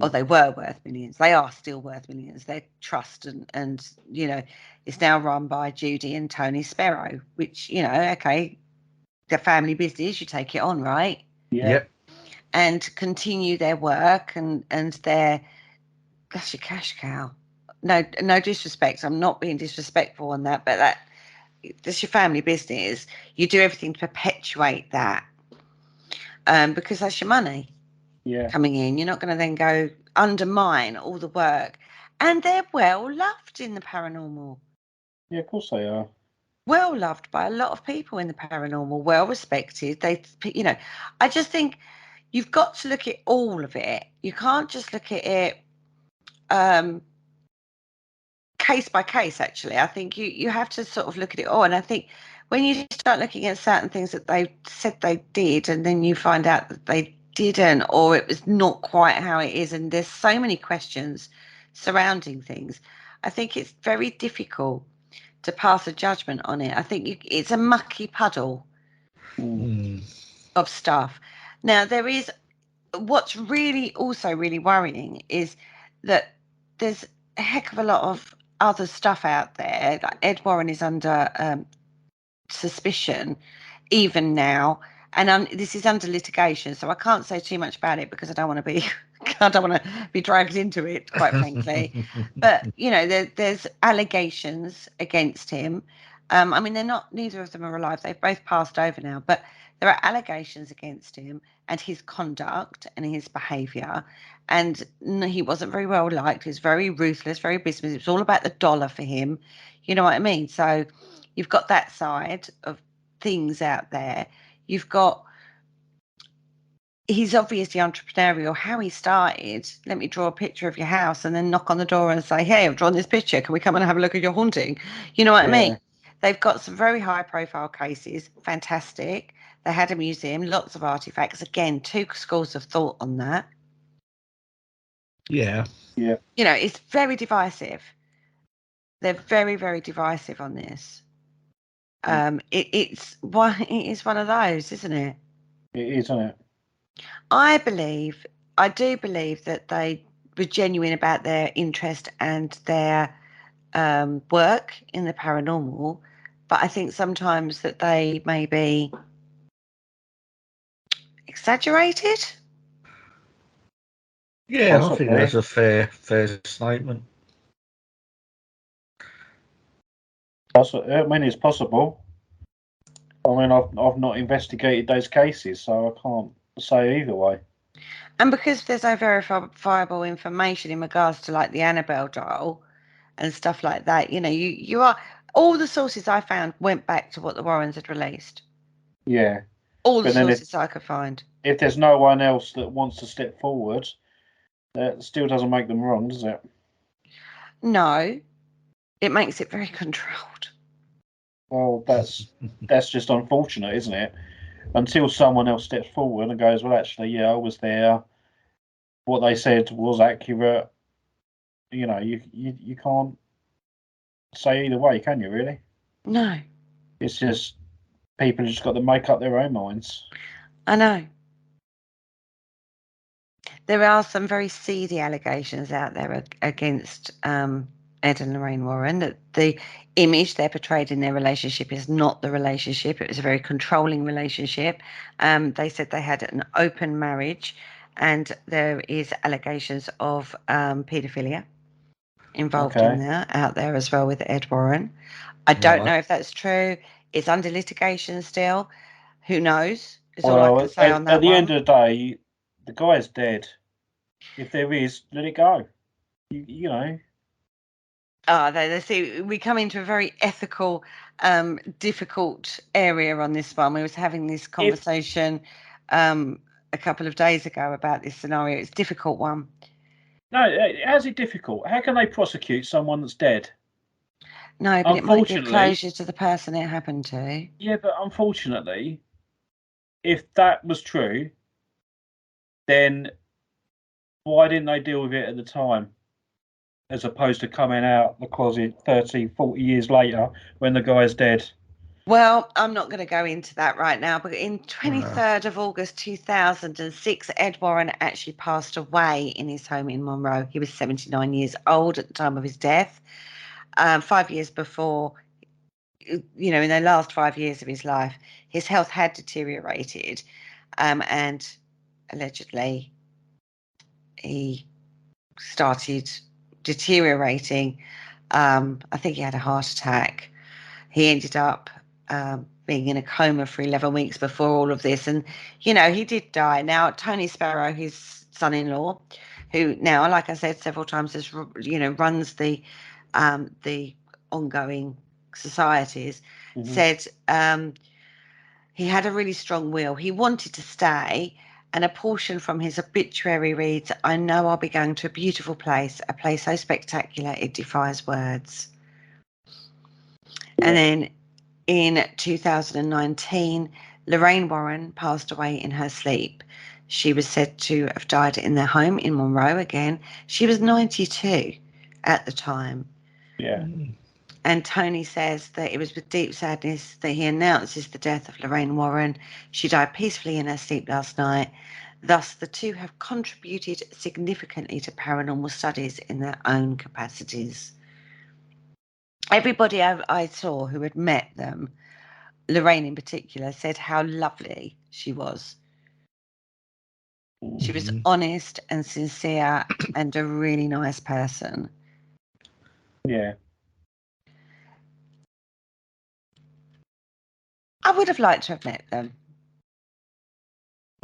Or they were worth millions. They are still worth millions. Their trust and it's now run by Judy and Tony Sparrow, which, okay, the family business, you take it on, right? Yeah. Yep. And continue their work and that's your cash cow. No disrespect. I'm not being disrespectful on that, but that's your family business. You do everything to perpetuate that because that's your money. Yeah. Coming in, you're not going to then go undermine all the work, and they're well loved in the paranormal. Yeah, of course they are. Well loved by a lot of people in the paranormal, well respected. I just think you've got to look at all of it. You can't just look at it case by case. Actually, I think you have to sort of look at it all, and I think when you start looking at certain things that they said they did, and then you find out that they didn't, or it was not quite how it is. And there's so many questions surrounding things. I think it's very difficult to pass a judgment on it. I think it's a mucky puddle of stuff. Now, there is what's really also really worrying is that there's a heck of a lot of other stuff out there. Like Ed Warren is under suspicion even now, and this is under litigation, so I can't say too much about it because I don't want to be dragged into it, quite frankly. But you know, there's allegations against him. I mean, neither of them are alive. They've both passed over now, but there are allegations against him and his conduct and his behaviour. And he wasn't very well liked. He was very ruthless, very business. It was all about the dollar for him. You know what I mean? So you've got that side of things out there. You've got, he's obviously entrepreneurial. How he started, let me draw a picture of your house and then knock on the door and say, hey, I've drawn this picture. Can we come and have a look at your haunting? You know what I mean? They've got some very high profile cases. Fantastic. They had a museum, lots of artifacts. Again, two schools of thought on that. Yeah. You know, it's very divisive. They're very, very divisive on this. It is one of those, isn't it? It is, isn't it? I do believe that they were genuine about their interest and their work in the paranormal, but I think sometimes that they may be exaggerated. Yeah, I think that's a fair statement. I mean, it's possible. I mean, I've not investigated those cases, so I can't say either way. And because there's no verifiable information in regards to like the Annabelle doll and stuff like that, you know, you are, all the sources I found went back to what the Warrens had released. Yeah. All the sources I could find. If there's no one else that wants to step forward, that still doesn't make them wrong, does it? No, it makes it very controlled. Well, that's just unfortunate, isn't it? Until someone else steps forward and goes, well, actually, yeah, I was there. What they said was accurate. You know, you can't say either way, can you, really? No. It's just people just got to make up their own minds. I know. There are some very seedy allegations out there against Ed and Lorraine Warren, that the image they're portrayed in their relationship is not the relationship. It was a very controlling relationship. They said they had an open marriage, and there is allegations of paedophilia involved in that out there as well with Ed Warren. I don't know if that's true. It's under litigation still. Who knows? Is all I can say on that. At the end of the day, the guy's dead. If there is, let it go. You know. They see we come into a very ethical, difficult area on this one. We was having this conversation a couple of days ago about this scenario. It's a difficult one. No, how's it difficult? How can they prosecute someone that's dead? No, but it might give closure to the person it happened to. Yeah, but unfortunately, if that was true, then why didn't they deal with it at the time? As opposed to coming out the closet 30, 40 years later when the guy's dead. Well, I'm not going to go into that right now, but in 23rd of August 2006, Ed Warren actually passed away in his home in Monroe. He was 79 years old at the time of his death. 5 years before, you know, in the last 5 years of his life, his health had deteriorated, and allegedly he started deteriorating. I think he had a heart attack. He ended up being in a coma for 11 weeks before all of this, and you know, he did die. Now Tony Sparrow, his son-in-law, who now, like I said several times, is, you know, runs the ongoing societies, said he had a really strong will. He wanted to stay. And a portion from his obituary reads, "I know I'll be going to a beautiful place, a place so spectacular it defies words." And then in 2019, Lorraine Warren passed away in her sleep. She was said to have died in their home in Monroe again. She was 92 at the time. Yeah. And Tony says that it was with deep sadness that he announces the death of Lorraine Warren. She died peacefully in her sleep last night. Thus, the two have contributed significantly to paranormal studies in their own capacities. Everybody I saw who had met them, Lorraine in particular, said how lovely she was. She was honest and sincere and a really nice person. Yeah. I would have liked to have met them.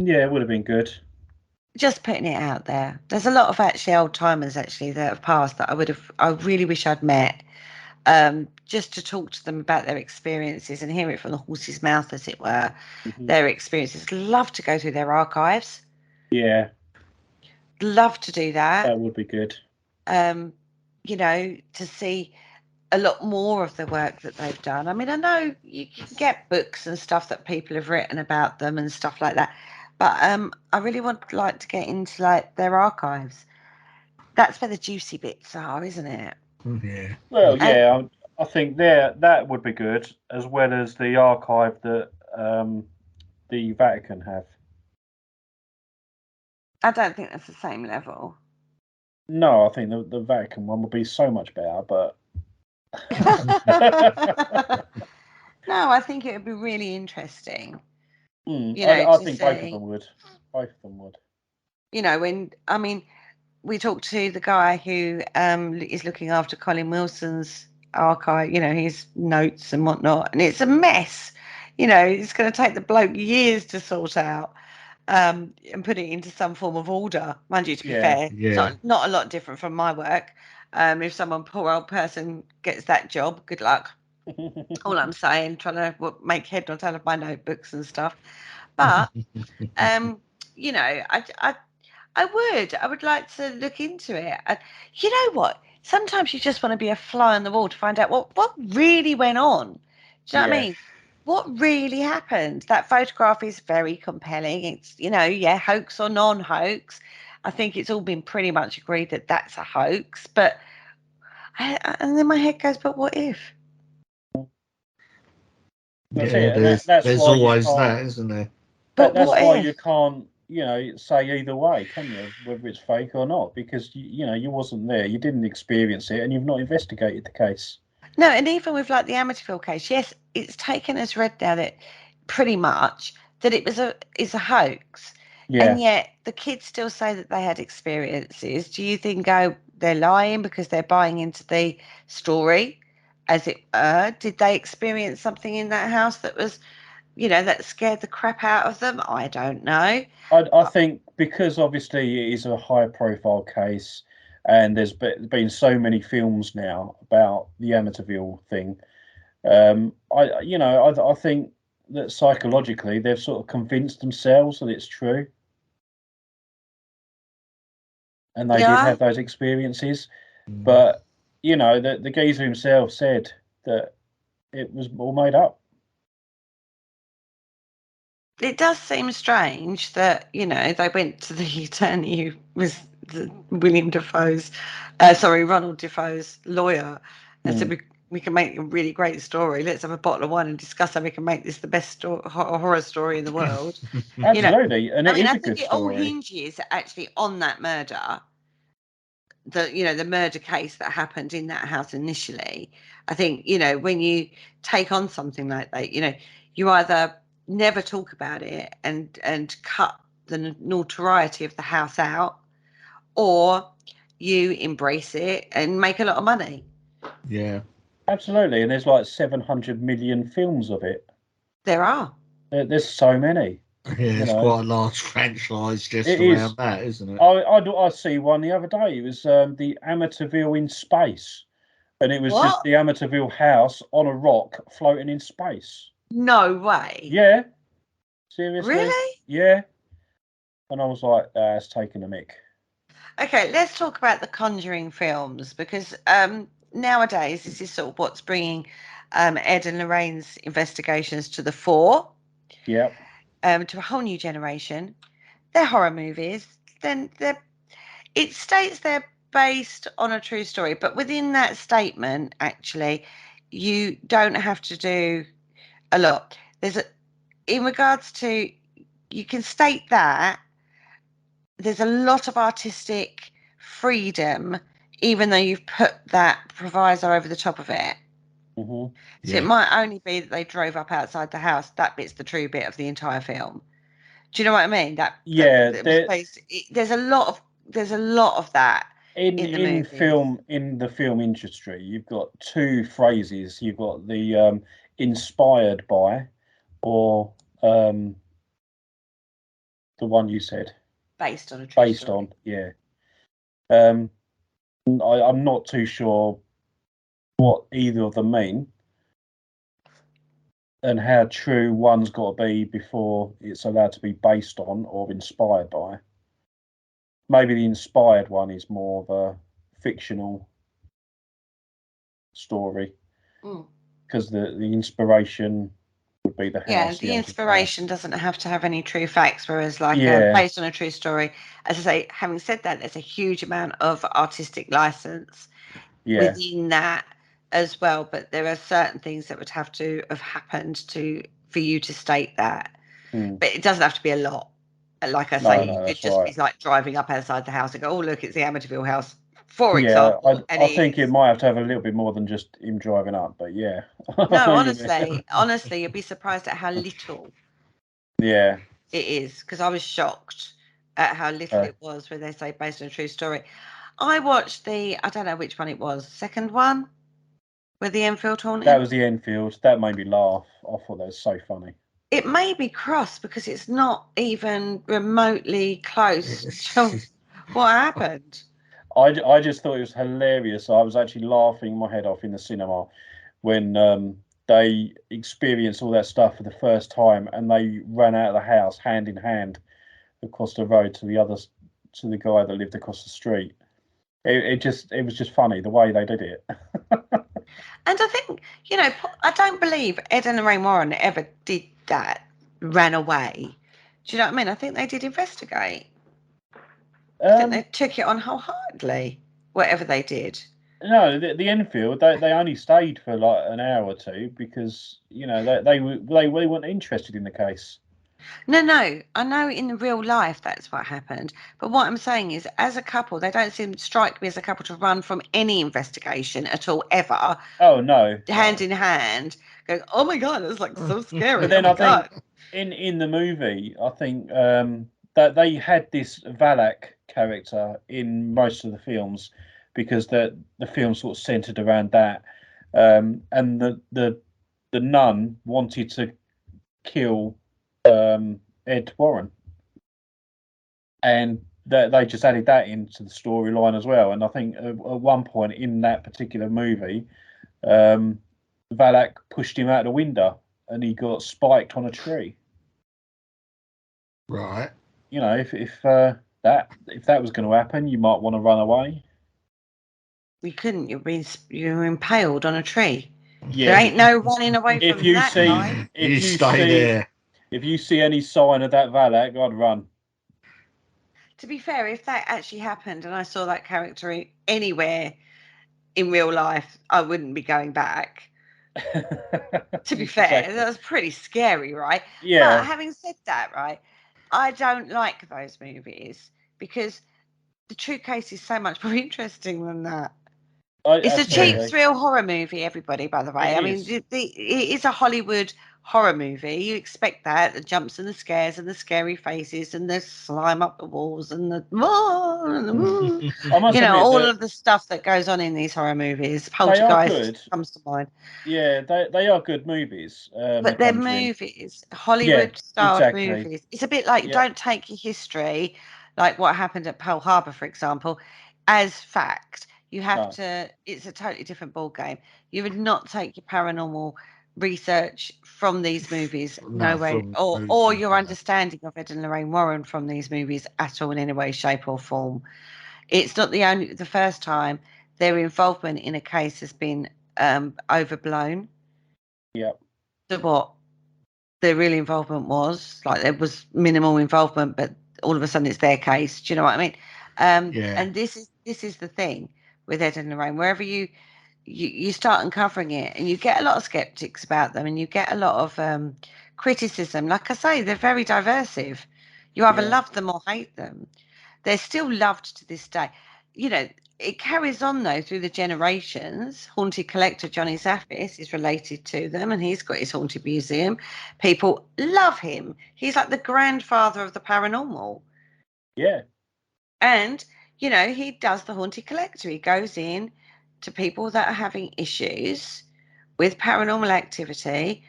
Yeah, it would have been good. Just putting it out there. There's a lot of actually old timers actually that have passed that I really wish I'd met. Just to talk to them about their experiences and hear it from the horse's mouth, as it were. Their experiences. Love to go through their archives. Yeah. Love to do that. That would be good. You know, to see a lot more of the work that they've done. I mean, I know you can get books and stuff that people have written about them and stuff like that, but I really would like to get into like their archives. That's where the juicy bits are, isn't it? Yeah. Well, yeah, I think that would be good, as well as the archive that the Vatican have. I don't think that's the same level. No, I think the Vatican one would be so much better, but no, I think it would be really interesting. You know, I think both of them would. Both of them would. You know, we talked to the guy who is looking after Colin Wilson's archive, you know, his notes and whatnot, and it's a mess. You know, it's going to take the bloke years to sort out and put it into some form of order. Mind you, to be fair, it's not a lot different from my work. If someone, poor old person, gets that job, good luck. All I'm saying, trying to make head or tail of my notebooks and stuff. But, you know, I would like to look into it. And you know what? Sometimes you just want to be a fly on the wall to find out what really went on. Do you know what I mean? What really happened? That photograph is very compelling. It's, you know, hoax or non-hoax. I think it's all been pretty much agreed that that's a hoax. But, and then my head goes, but what if? That's there's always that, isn't there? But that's why you can't, you know, say either way, can you? Whether it's fake or not, because you know you wasn't there, you didn't experience it, and you've not investigated the case. No, and even with like the Amityville case, yes, it's taken as read now that pretty much that it's a hoax, and yet the kids still say that they had experiences. Do you think they're lying because they're buying into the story, as it were? Did they experience something in that house that was, you know, that scared the crap out of them? I don't know. I think because obviously it is a high profile case, and there's been so many films now about the Amityville thing. I think that psychologically they've sort of convinced themselves that it's true, and they did have those experiences. But you know, the geezer himself said that it was all made up. It does seem strange that, you know, they went to the attorney who was Ronald Defoe's lawyer, and said, we can make a really great story. Let's have a bottle of wine and discuss how we can make this the best horror story in the world. Absolutely, you know? I think it all hinges actually on that murder. The murder case that happened in that house initially. I think, you know, when you take on something like that, you know, you either never talk about it and cut the notoriety of the house out, or you embrace it and make a lot of money. Yeah, absolutely. And there's like 700 million films of it. There are. There's so many. Yeah, it's quite a large franchise just around that, isn't it? I see one the other day. It was the Amityville in space, and it was just the Amityville house on a rock floating in space. No way. Yeah. Seriously? Really? Yeah. And I was like, it's taking a mick. Okay, let's talk about the Conjuring films, because nowadays this is sort of what's bringing Ed and Lorraine's investigations to the fore. Yeah. To a whole new generation. they're horror movies, then it states they're based on a true story. But within that statement, actually, you don't have to do a lot. In regards to, you can state that there's a lot of artistic freedom, even though you've put that proviso over the top of it. Mm-hmm. So it might only be that they drove up outside the house. That bit's the true bit of the entire film. Do you know what I mean? There's a lot of that in the film industry. You've got two phrases. You've got the inspired by, or the one you said, based on a true story. On, yeah. I'm not too sure what either of them mean, and how true one's got to be before it's allowed to be based on or inspired by. Maybe the inspired one is more of a fictional story, because the inspiration would be the house. Yeah, the inspiration doesn't have to have any true facts, whereas based on a true story, as I say, having said that, there's a huge amount of artistic license within that as well, but there are certain things that would have to have happened for you to state that. But it doesn't have to be a lot. Like I say, you could just be like driving up outside the house and go, oh, look, it's the Amityville house, for example. I think it might have to have a little bit more than just him driving up, but yeah. No, honestly, you'd be surprised at how little it is, because I was shocked at how little it was when they say based on a true story. I watched I don't know which one it was, second one, with the Enfield haunting. That was the Enfield. That made me laugh. I thought that was so funny. It made me cross because it's not even remotely close to what happened. I just thought it was hilarious. I was actually laughing my head off in the cinema when they experienced all that stuff for the first time, and they ran out of the house hand in hand across the road to the guy that lived across the street. It was just funny the way they did it. And I think, I don't believe Ed and Lorraine Warren ever did that, ran away. Do you know what I mean? I think they did investigate. I think they took it on wholeheartedly, whatever they did. No, the Enfield, they only stayed for like an hour or two because, they weren't interested in the case. No, I know in the real life that's what happened. But what I'm saying is, as a couple, they don't seem to strike me as a couple to run from any investigation at all, ever. Oh, no. Hand in hand, going, oh my God, it's like so scary. But then I think in the movie, I think that they had this Valak character in most of the films because the film sort of centered around that. And the nun wanted to kill Ed Warren, and they just added that into the storyline as well. And I think at one point in that particular movie, Valak pushed him out the window and he got spiked on a tree. Right. If that was going to happen, you might want to run away. You couldn't. You're impaled on a tree. Yeah. There ain't no running away from that guy. If you see any sign of that Valak, I'd run. To be fair, if that actually happened and I saw that character anywhere in real life, I wouldn't be going back. To be fair, exactly. That was pretty scary, right? Yeah. But having said that, right, I don't like those movies because the true case is so much more interesting than that. It's a cheap thrill horror movie, everybody, by the way. It is a Hollywood horror movie. You expect that, the jumps and the scares and the scary faces and the slime up the walls and the all of the stuff that goes on in these horror movies. Poltergeist comes to mind. Yeah, they are good movies. But they're movies, Hollywood style movies. It's a bit like don't take your history, like what happened at Pearl Harbor, for example, as fact. You have to, it's a totally different ball game. You would not take your paranormal research from these movies, no way, or your understanding of Ed and Lorraine Warren from these movies at all in any way, shape or form. It's not the first time their involvement in a case has been overblown. Yeah. So what their real involvement was, like there was minimal involvement, but all of a sudden it's their case. Do you know what I mean? Yeah. And this is the thing with Ed and Lorraine. Wherever you start uncovering it, and you get a lot of skeptics about them, and you get a lot of criticism. Like I say, they're very diversive. You either love them or hate them. They're still loved to this day. You know, it carries on though through the generations. Haunted collector Johnny Zaffis is related to them, and he's got his haunted museum. People love him. He's like the grandfather of the paranormal. Yeah. And, you know, he does the haunted collector. He goes in to people that are having issues with paranormal activity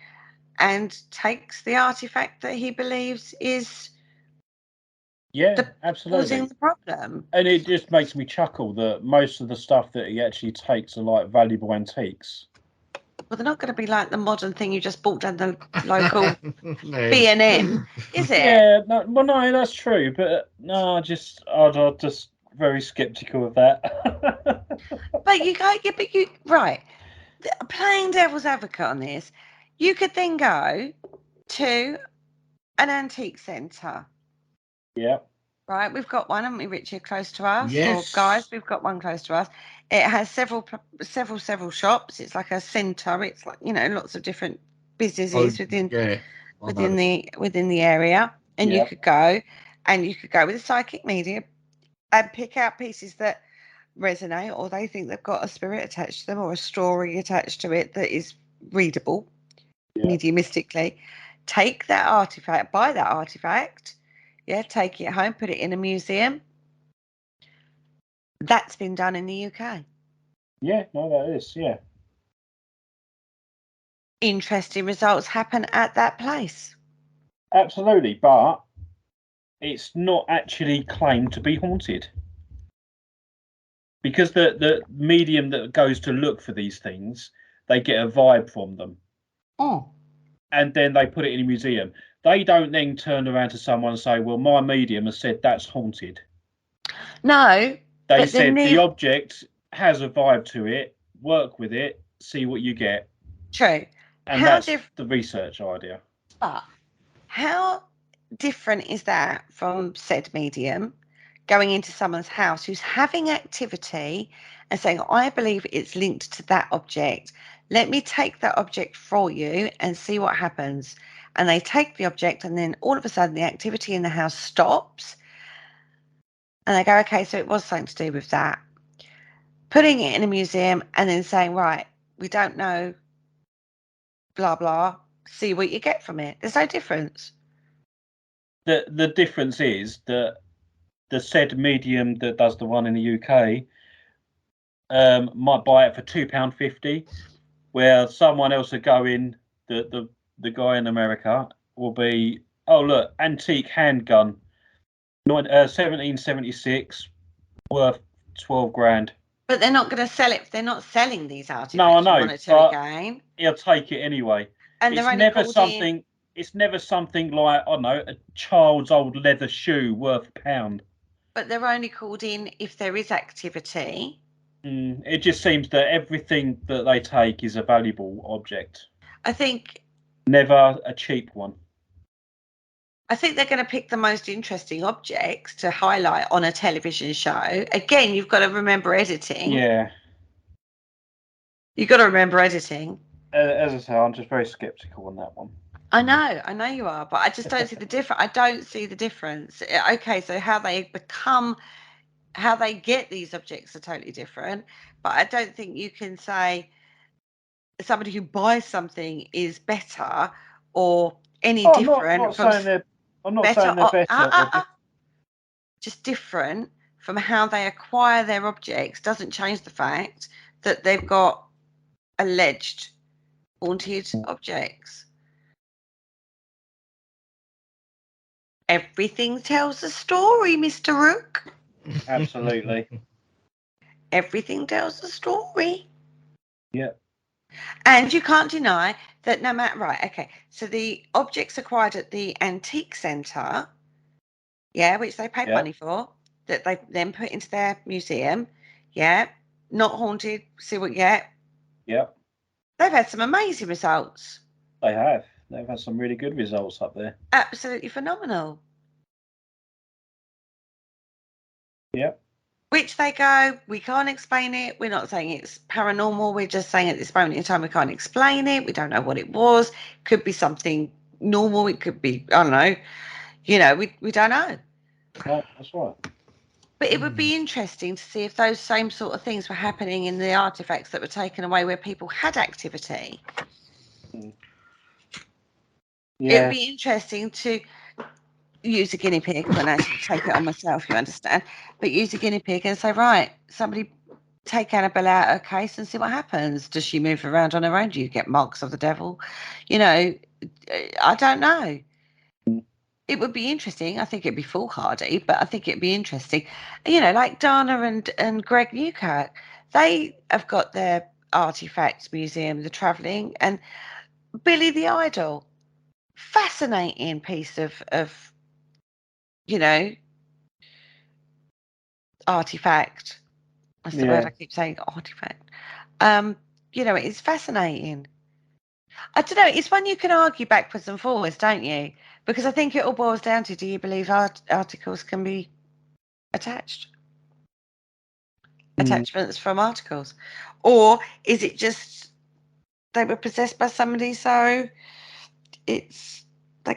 and takes the artifact that he believes is absolutely causing the problem. And it just makes me chuckle that most of the stuff that he actually takes are like valuable antiques. Well, they're not going to be like the modern thing you just bought down the local B&M, is it? Yeah, no, that's true, but no, I'm just very skeptical of that. But right. Playing devil's advocate on this, you could then go to an antique centre. Yeah. Right, we've got one, haven't we, Richard, close to us? Yes. Or guys, we've got one close to us. It has several shops. It's like a centre. It's like, you know, lots of different businesses within the area. And you could go with a psychic medium and pick out pieces that resonate, or they think they've got a spirit attached to them or a story attached to it that is readable mediumistically. Take that artifact, buy that artifact. Yeah, take it home, put it in a museum. That's been done in the UK. Yeah, no, that is, yeah. Interesting results happen at that place. Absolutely, but it's not actually claimed to be haunted. Because the medium that goes to look for these things, they get a vibe from them. Oh. And then they put it in a museum. They don't then turn around to someone and say, well, my medium has said that's haunted. No. They said the object has a vibe to it, work with it, see what you get. True. And that's the research idea. But how different is that from said medium going into someone's house who's having activity and saying, I believe it's linked to that object. Let me take that object for you and see what happens. And they take the object, and then all of a sudden the activity in the house stops. And they go, okay, so it was something to do with that. Putting it in a museum and then saying, right, we don't know, blah, blah, see what you get from it. There's no difference. The difference is that the said medium that does the one in the UK might buy it for £2.50, where someone else will go in, the guy in America will be, oh look, antique handgun, 1776, worth 12 grand. But they're not going to sell it. They're not selling these artifacts. No, I know. Monetary gain. He'll take it anyway. And it's never something. It's never something like, I don't know, a child's old leather shoe worth £1. But they're only called in if there is activity. It just seems that everything that they take is a valuable object. I think. Never a cheap one. I think they're going to pick the most interesting objects to highlight on a television show. Again, you've got to remember editing. Yeah. You've got to remember editing. As I say, I'm just very sceptical on that one. I know you are, but I just don't see the difference. I don't see the difference. Okay, so how they get these objects are totally different, but I don't think you can say somebody who buys something is better or any different. I'm not saying they're better. Just different from how they acquire their objects doesn't change the fact that they've got alleged haunted objects. Everything tells a story, Mr. Rook. Absolutely. Everything tells a story. Yeah. And you can't deny that no matter... Right, okay. So the objects acquired at the antique centre, which they paid money for, that they then put into their museum, not haunted, see what you get. Yeah. They've had some amazing results. They have. They've had some really good results up there. Absolutely phenomenal. Yeah. Which they go, we can't explain it. We're not saying it's paranormal. We're just saying at this moment in time, we can't explain it. We don't know what it was. Could be something normal. It could be, I don't know. We don't know. No, that's right. But it would be interesting to see if those same sort of things were happening in the artifacts that were taken away where people had activity. Yeah. It would be interesting to use a guinea pig. I wouldn't actually take it on myself, you understand, but use a guinea pig and say, right, somebody take Annabelle out of her case and see what happens. Does she move around on her own? Do you get marks of the devil? I don't know. It would be interesting. I think it'd be foolhardy, but I think it'd be interesting. Like Dana and Greg Newkirk, they have got their artifacts museum, the travelling, and Billy the Idol, fascinating piece of artifact. That's the word I keep saying, artifact. It's fascinating. I don't know. It's one you can argue backwards and forwards, don't you? Because I think it all boils down to, do you believe articles can be attached? Attachments from articles? Or is it just they were possessed by somebody, so they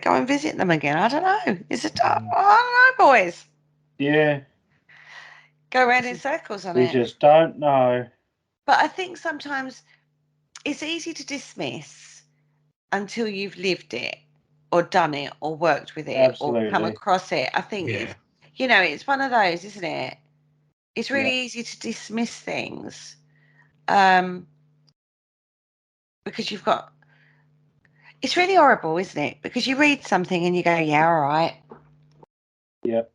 go and visit them again? I don't know. I don't know, boys. Yeah. Go around in circles on We it. just don't know. But I think sometimes it's easy to dismiss until you've lived it or done it or worked with it or come across it. I think it's one of those, isn't it? It's really easy to dismiss things because it's really horrible, isn't it? Because you read something and you go, yeah, all right. Yep.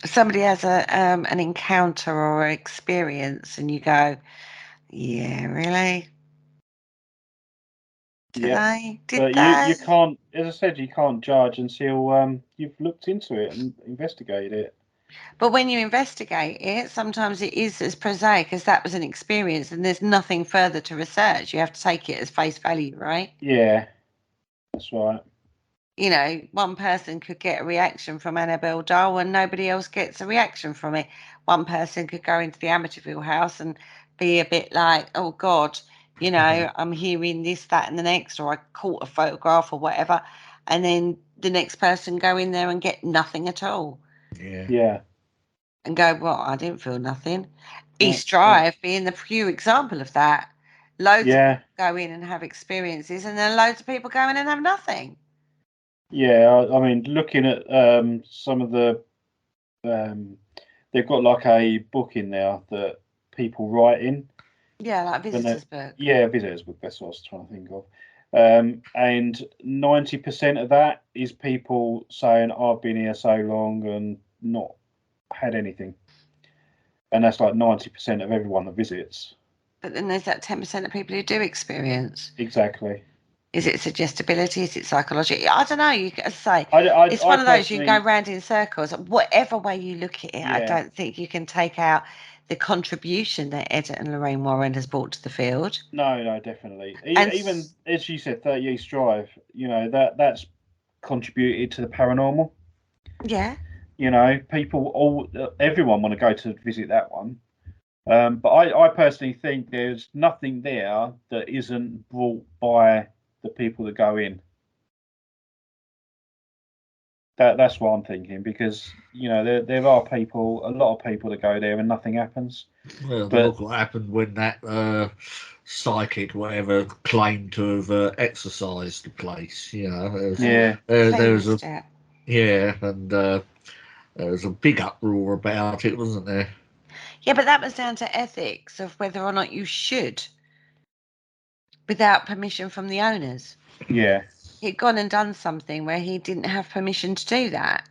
Somebody has an encounter or experience and you go, yeah, really? Did they? But you can't, as I said, you can't judge until you've looked into it and investigated it. But when you investigate it, sometimes it is as prosaic as that was an experience and there's nothing further to research. You have to take it as face value, right? Yeah, that's right. One person could get a reaction from Annabelle Doll and nobody else gets a reaction from it. One person could go into the Amityville house and be a bit like, oh, God, I'm hearing this, that, and the next, or I caught a photograph or whatever. And then the next person go in there and get nothing at all. Yeah. And go, well, I didn't feel nothing. East Drive being the pure example of that. Loads of people go in and have experiences, and then loads of people go in and have nothing. Yeah, I mean, looking at some of the, they've got like a book in there that people write in. Yeah, like a visitor's book. Yeah, visitor's book. That's what I was trying to think of. And 90% of that is people saying, I've been here so long and not had anything. And that's like 90% of everyone that visits. But then there's that 10% of people who do experience. Exactly. Is it suggestibility? Is it psychology? I don't know. You can say it's one of those you can go round in circles. Whatever way you look at it, I don't think you can take out the contribution that Ed and Lorraine Warren has brought to the field. No, definitely. Even as you said, 30 East Drive, that's contributed to the paranormal. Yeah. Everyone want to go to visit that one. But I personally think there's nothing there that isn't brought by the people that go in. That's what I'm thinking, because there are a lot of people that go there and nothing happens. Well, look what happened when that psychic, whatever, claimed to have exorcised the place. There was there was a big uproar about it, wasn't there? Yeah, but that was down to ethics of whether or not you should, without permission from the owners. Yeah. He'd gone and done something where he didn't have permission to do that.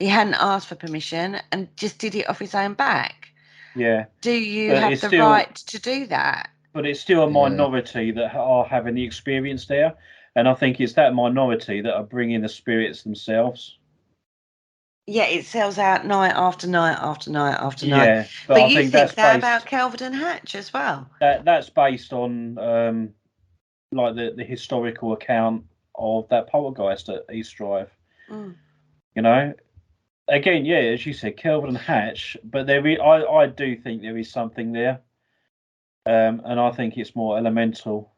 He hadn't asked for permission and just did it off his own back. Yeah. Do you have the right to do that? But it's still a minority that are having the experience there. And I think it's that minority that are bringing the spirits themselves. Yeah, it sells out night after night after night after night. Yeah, but you think that about Calvert and Hatch as well? That's based on like the historical account of that poltergeist at East Drive. again, yeah, as you said, Kelvin and Hatch, but I do think there is something there, and I think it's more elemental.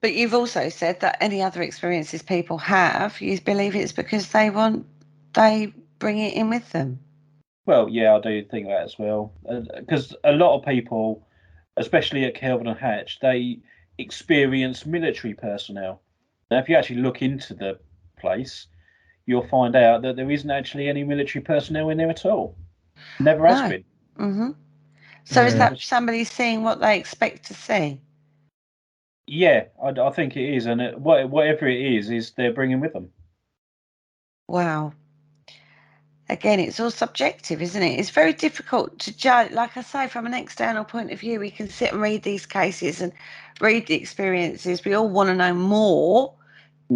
But you've also said that any other experiences people have, you believe it's because they bring it in with them. Well, yeah, I do think that as well, because a lot of people, especially at Kelvin and Hatch, they experience military personnel. Now, if you actually look into the place, you'll find out that there isn't actually any military personnel in there at all. Never has been. Mm-hmm. So is that somebody seeing what they expect to see? Yeah, I think it is, and whatever it is they're bringing with them. Wow. Again, it's all subjective, isn't it? It's very difficult to judge. Like I say, from an external point of view, we can sit and read these cases and read the experiences. We all want to know more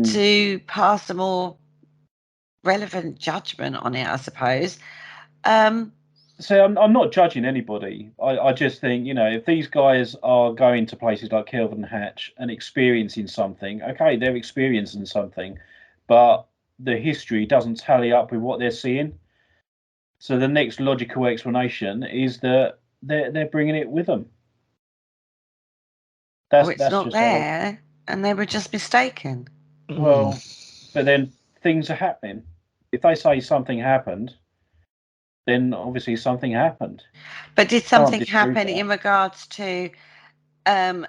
to pass a more relevant judgment on it, I suppose. So I'm not judging anybody. I just think, if these guys are going to places like Kelvin Hatch and experiencing something, okay, they're experiencing something, but the history doesn't tally up with what they're seeing. So the next logical explanation is that they're bringing it with them. It's not there, and they were just mistaken. Well, but then things are happening. If they say something happened, then obviously something happened. But did something happen in regards to an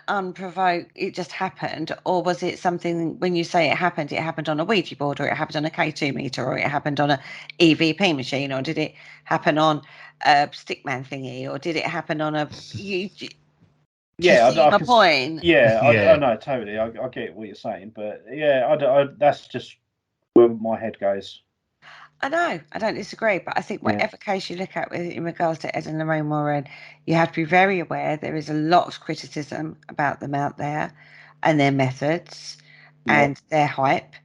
unprovoked, it just happened? Or was it something, when you say it happened on a Ouija board, or it happened on a K2 meter, or it happened on a EVP machine, or did it happen on a stickman thingy, or did it happen on a... Yeah, my point. Yeah, I know, totally. I get what you're saying, but yeah, that's just where my head goes. I know, I don't disagree, but I think whatever case you look at in regards to Ed and Lorraine Warren, you have to be very aware there is a lot of criticism about them out there and their methods and their hype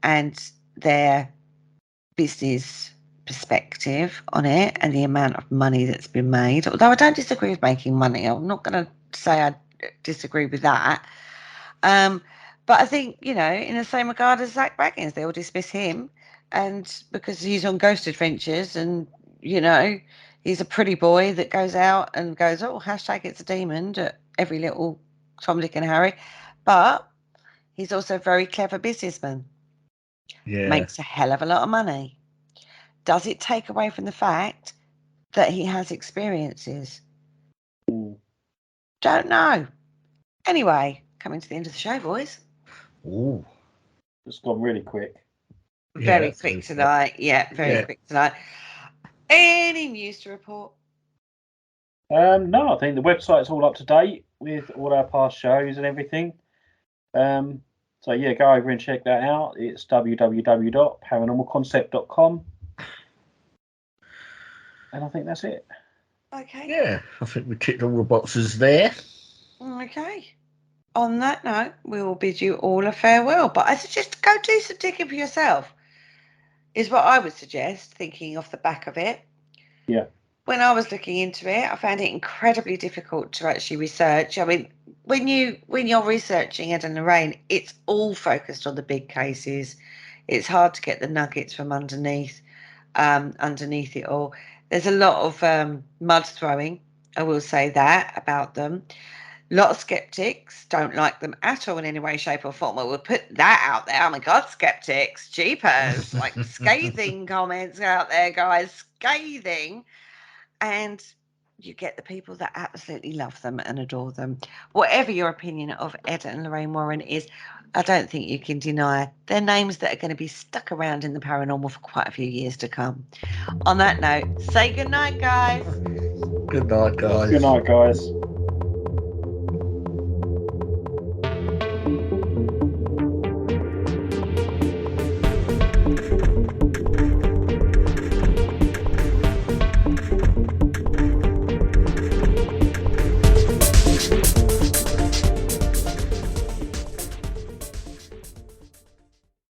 and their business perspective on it and the amount of money that's been made. Although I don't disagree with making money. I'm not going to say I disagree with that. But I think, in the same regard as Zach Baggins, they all dismiss him. And because he's on Ghost Adventures and, he's a pretty boy that goes out and goes, oh, hashtag it's a demon to every little Tom, Dick and Harry. But he's also a very clever businessman. Yeah. Makes a hell of a lot of money. Does it take away from the fact that he has experiences? Don't know. Anyway, coming to the end of the show, boys. Ooh. It's gone really quick. Very quick tonight. Yeah, very quick tonight. Any news to report? No, I think the website's all up to date with all our past shows and everything. So yeah, go over and check that out. It's www.paranormalconcept.com. And I think that's it. Okay. Yeah, I think we ticked all the boxes there. Okay. On that note, we will bid you all a farewell. But I suggest go do some digging for yourself, is what I would suggest, thinking off the back of it. Yeah. When I was looking into it, I found it incredibly difficult to actually research. I mean, when you're researching Ed and Lorraine, it's all focused on the big cases. It's hard to get the nuggets from underneath it all. There's a lot of mud throwing, I will say that about them. A lot of skeptics don't like them at all in any way, shape or form. We'll put that out there. Oh my God, skeptics, jeepers, like scathing comments out there, guys, scathing. And you get the people that absolutely love them and adore them. Whatever your opinion of Ed and Lorraine Warren is, I don't think you can deny they're names that are going to be stuck around in the paranormal for quite a few years to come. On that note, say good night, guys. Good night, guys. Good night, guys.